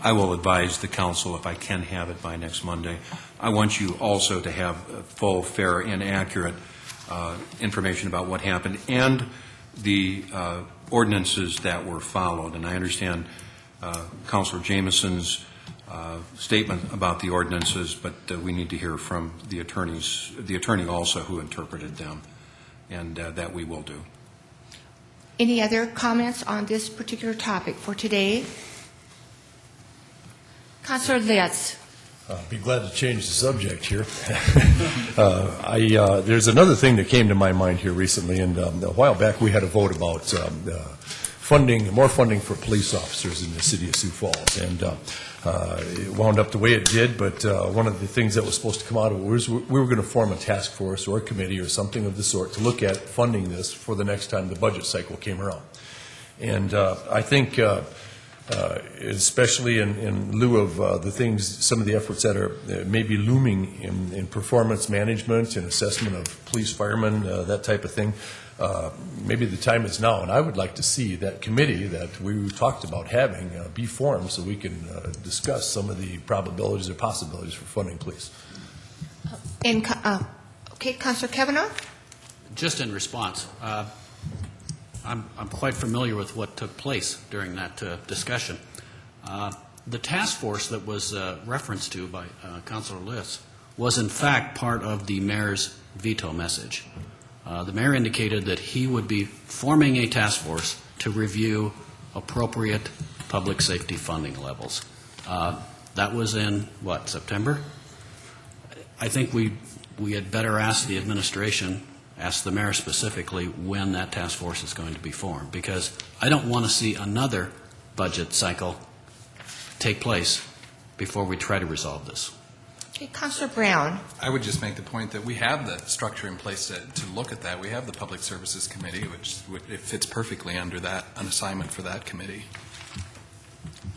I will advise the council if I can have it by next Monday. I want you also to have full, fair, and accurate information about what happened and the ordinances that were followed. And I understand Councilor Jameson's statement about the ordinances, but we need to hear from the attorney also who interpreted them, and that we will do. Any other comments on this particular topic for today? Councilor Litz. I'd be glad to change the subject here. There's another thing that came to my mind here recently, and a while back we had a vote about more funding for police officers in the city of Sioux Falls. And it wound up the way it did, but one of the things that was supposed to come out of it was we were going to form a task force or a committee or something of the sort to look at funding this for the next time the budget cycle came around. And I think, especially in lieu of the things, some of the efforts that are maybe looming in performance management and assessment of police, firemen, that type of thing, maybe the time is now. And I would like to see that committee that we talked about having be formed so we can discuss some of the probabilities or possibilities for funding police. And, okay, Councilor Kavanaugh? Just in response, I'm quite familiar with what took place during that discussion. The task force that was referenced to by Councilor Liss was in fact part of the mayor's veto message. The mayor indicated that he would be forming a task force to review appropriate public safety funding levels. That was in, what, September? I think we had better ask the administration, ask the mayor specifically, when that task force is going to be formed, because I don't want to see another budget cycle take place before we try to resolve this. Okay, Councilor Brown. I would just make the point that we have the structure in place to look at that. We have the Public Services Committee, which it fits perfectly under that, an assignment for that committee.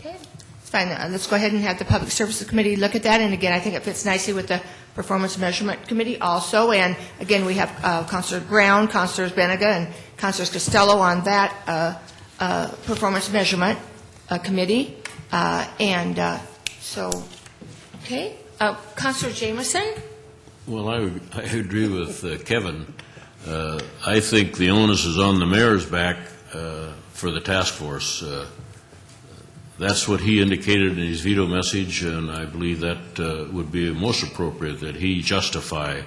Okay, it's fine. Let's go ahead and have the Public Services Committee look at that. And again, I think it fits nicely with the Performance Measurement Committee also. And again, we have Councilor Brown, Councilors Benega, and Councilors Costello on that Performance Measurement Committee. Okay. Councilor Jameson? Well, I agree with Kevin. I think the onus is on the mayor's back for the task force. That's what he indicated in his veto message, and I believe that would be most appropriate, that he justify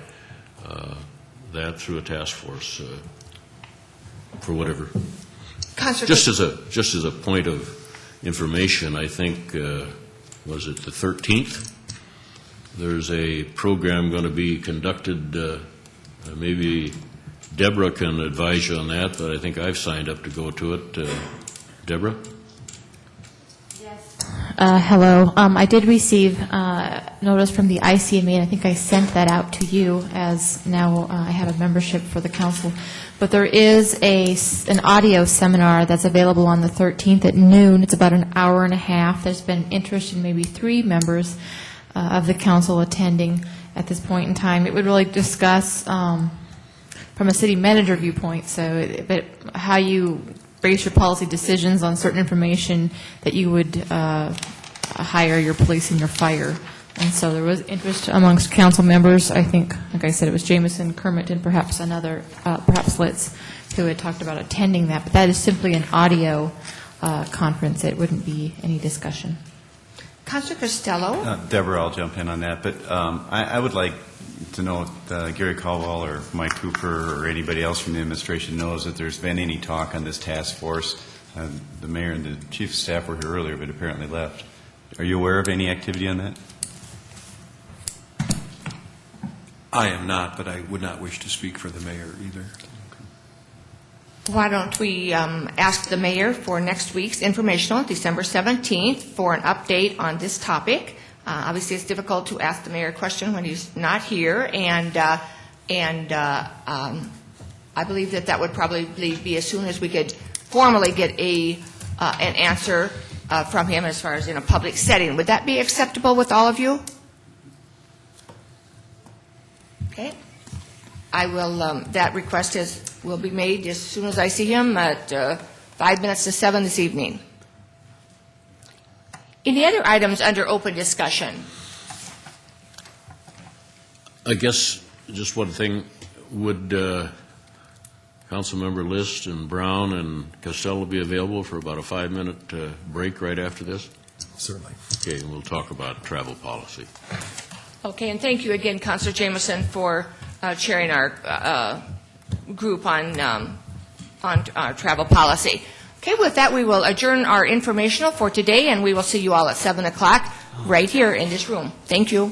that through a task force for whatever. Just as a point of information, I think, was it the 13th? There's a program going to be conducted, maybe Deborah can advise you on that, but I think I've signed up to go to it. Deborah? Hello. I did receive notice from the ICMA, and I think I sent that out to you, as now I have a membership for the council. But there is an audio seminar that's available on the 13th at noon. It's about an hour and a half. There's been interest in maybe 3 members of the council attending at this point in time. It would really discuss, from a city manager viewpoint, but how you base your policy decisions on certain information that you would hire your police and your fire. And so there was interest amongst council members. I think, like I said, it was Jameson, Kermit, and perhaps another, perhaps Litz, who had talked about attending that. But that is simply an audio conference. It wouldn't be any discussion. Councilor Costello? Deborah, I'll jump in on that. But I would like to know if Gary Caldwell or Mike Cooper or anybody else from the administration knows that there's been any talk on this task force. The mayor and the chief of staff were here earlier, but apparently left. Are you aware of any activity on that? I am not, but I would not wish to speak for the mayor either. Why don't we ask the mayor for next week's informational, December 17th, for an update on this topic. Obviously, it's difficult to ask the mayor a question when he's not here, and I believe that would probably be as soon as we could formally get an answer from him as far as in a public setting. Would that be acceptable with all of you? Okay. I will, that request will be made as soon as I see him at 5 minutes to 7 this evening. Any other items under open discussion? I guess just one thing, would Councilmember List and Brown and Costello be available for about a 5-minute break right after this? Certainly. Okay, and we'll talk about travel policy. Okay, and thank you again, Councilor Jameson, for chairing our group on travel policy. Okay, with that, we will adjourn our informational for today, and we will see you all at 7 o'clock right here in this room. Thank you.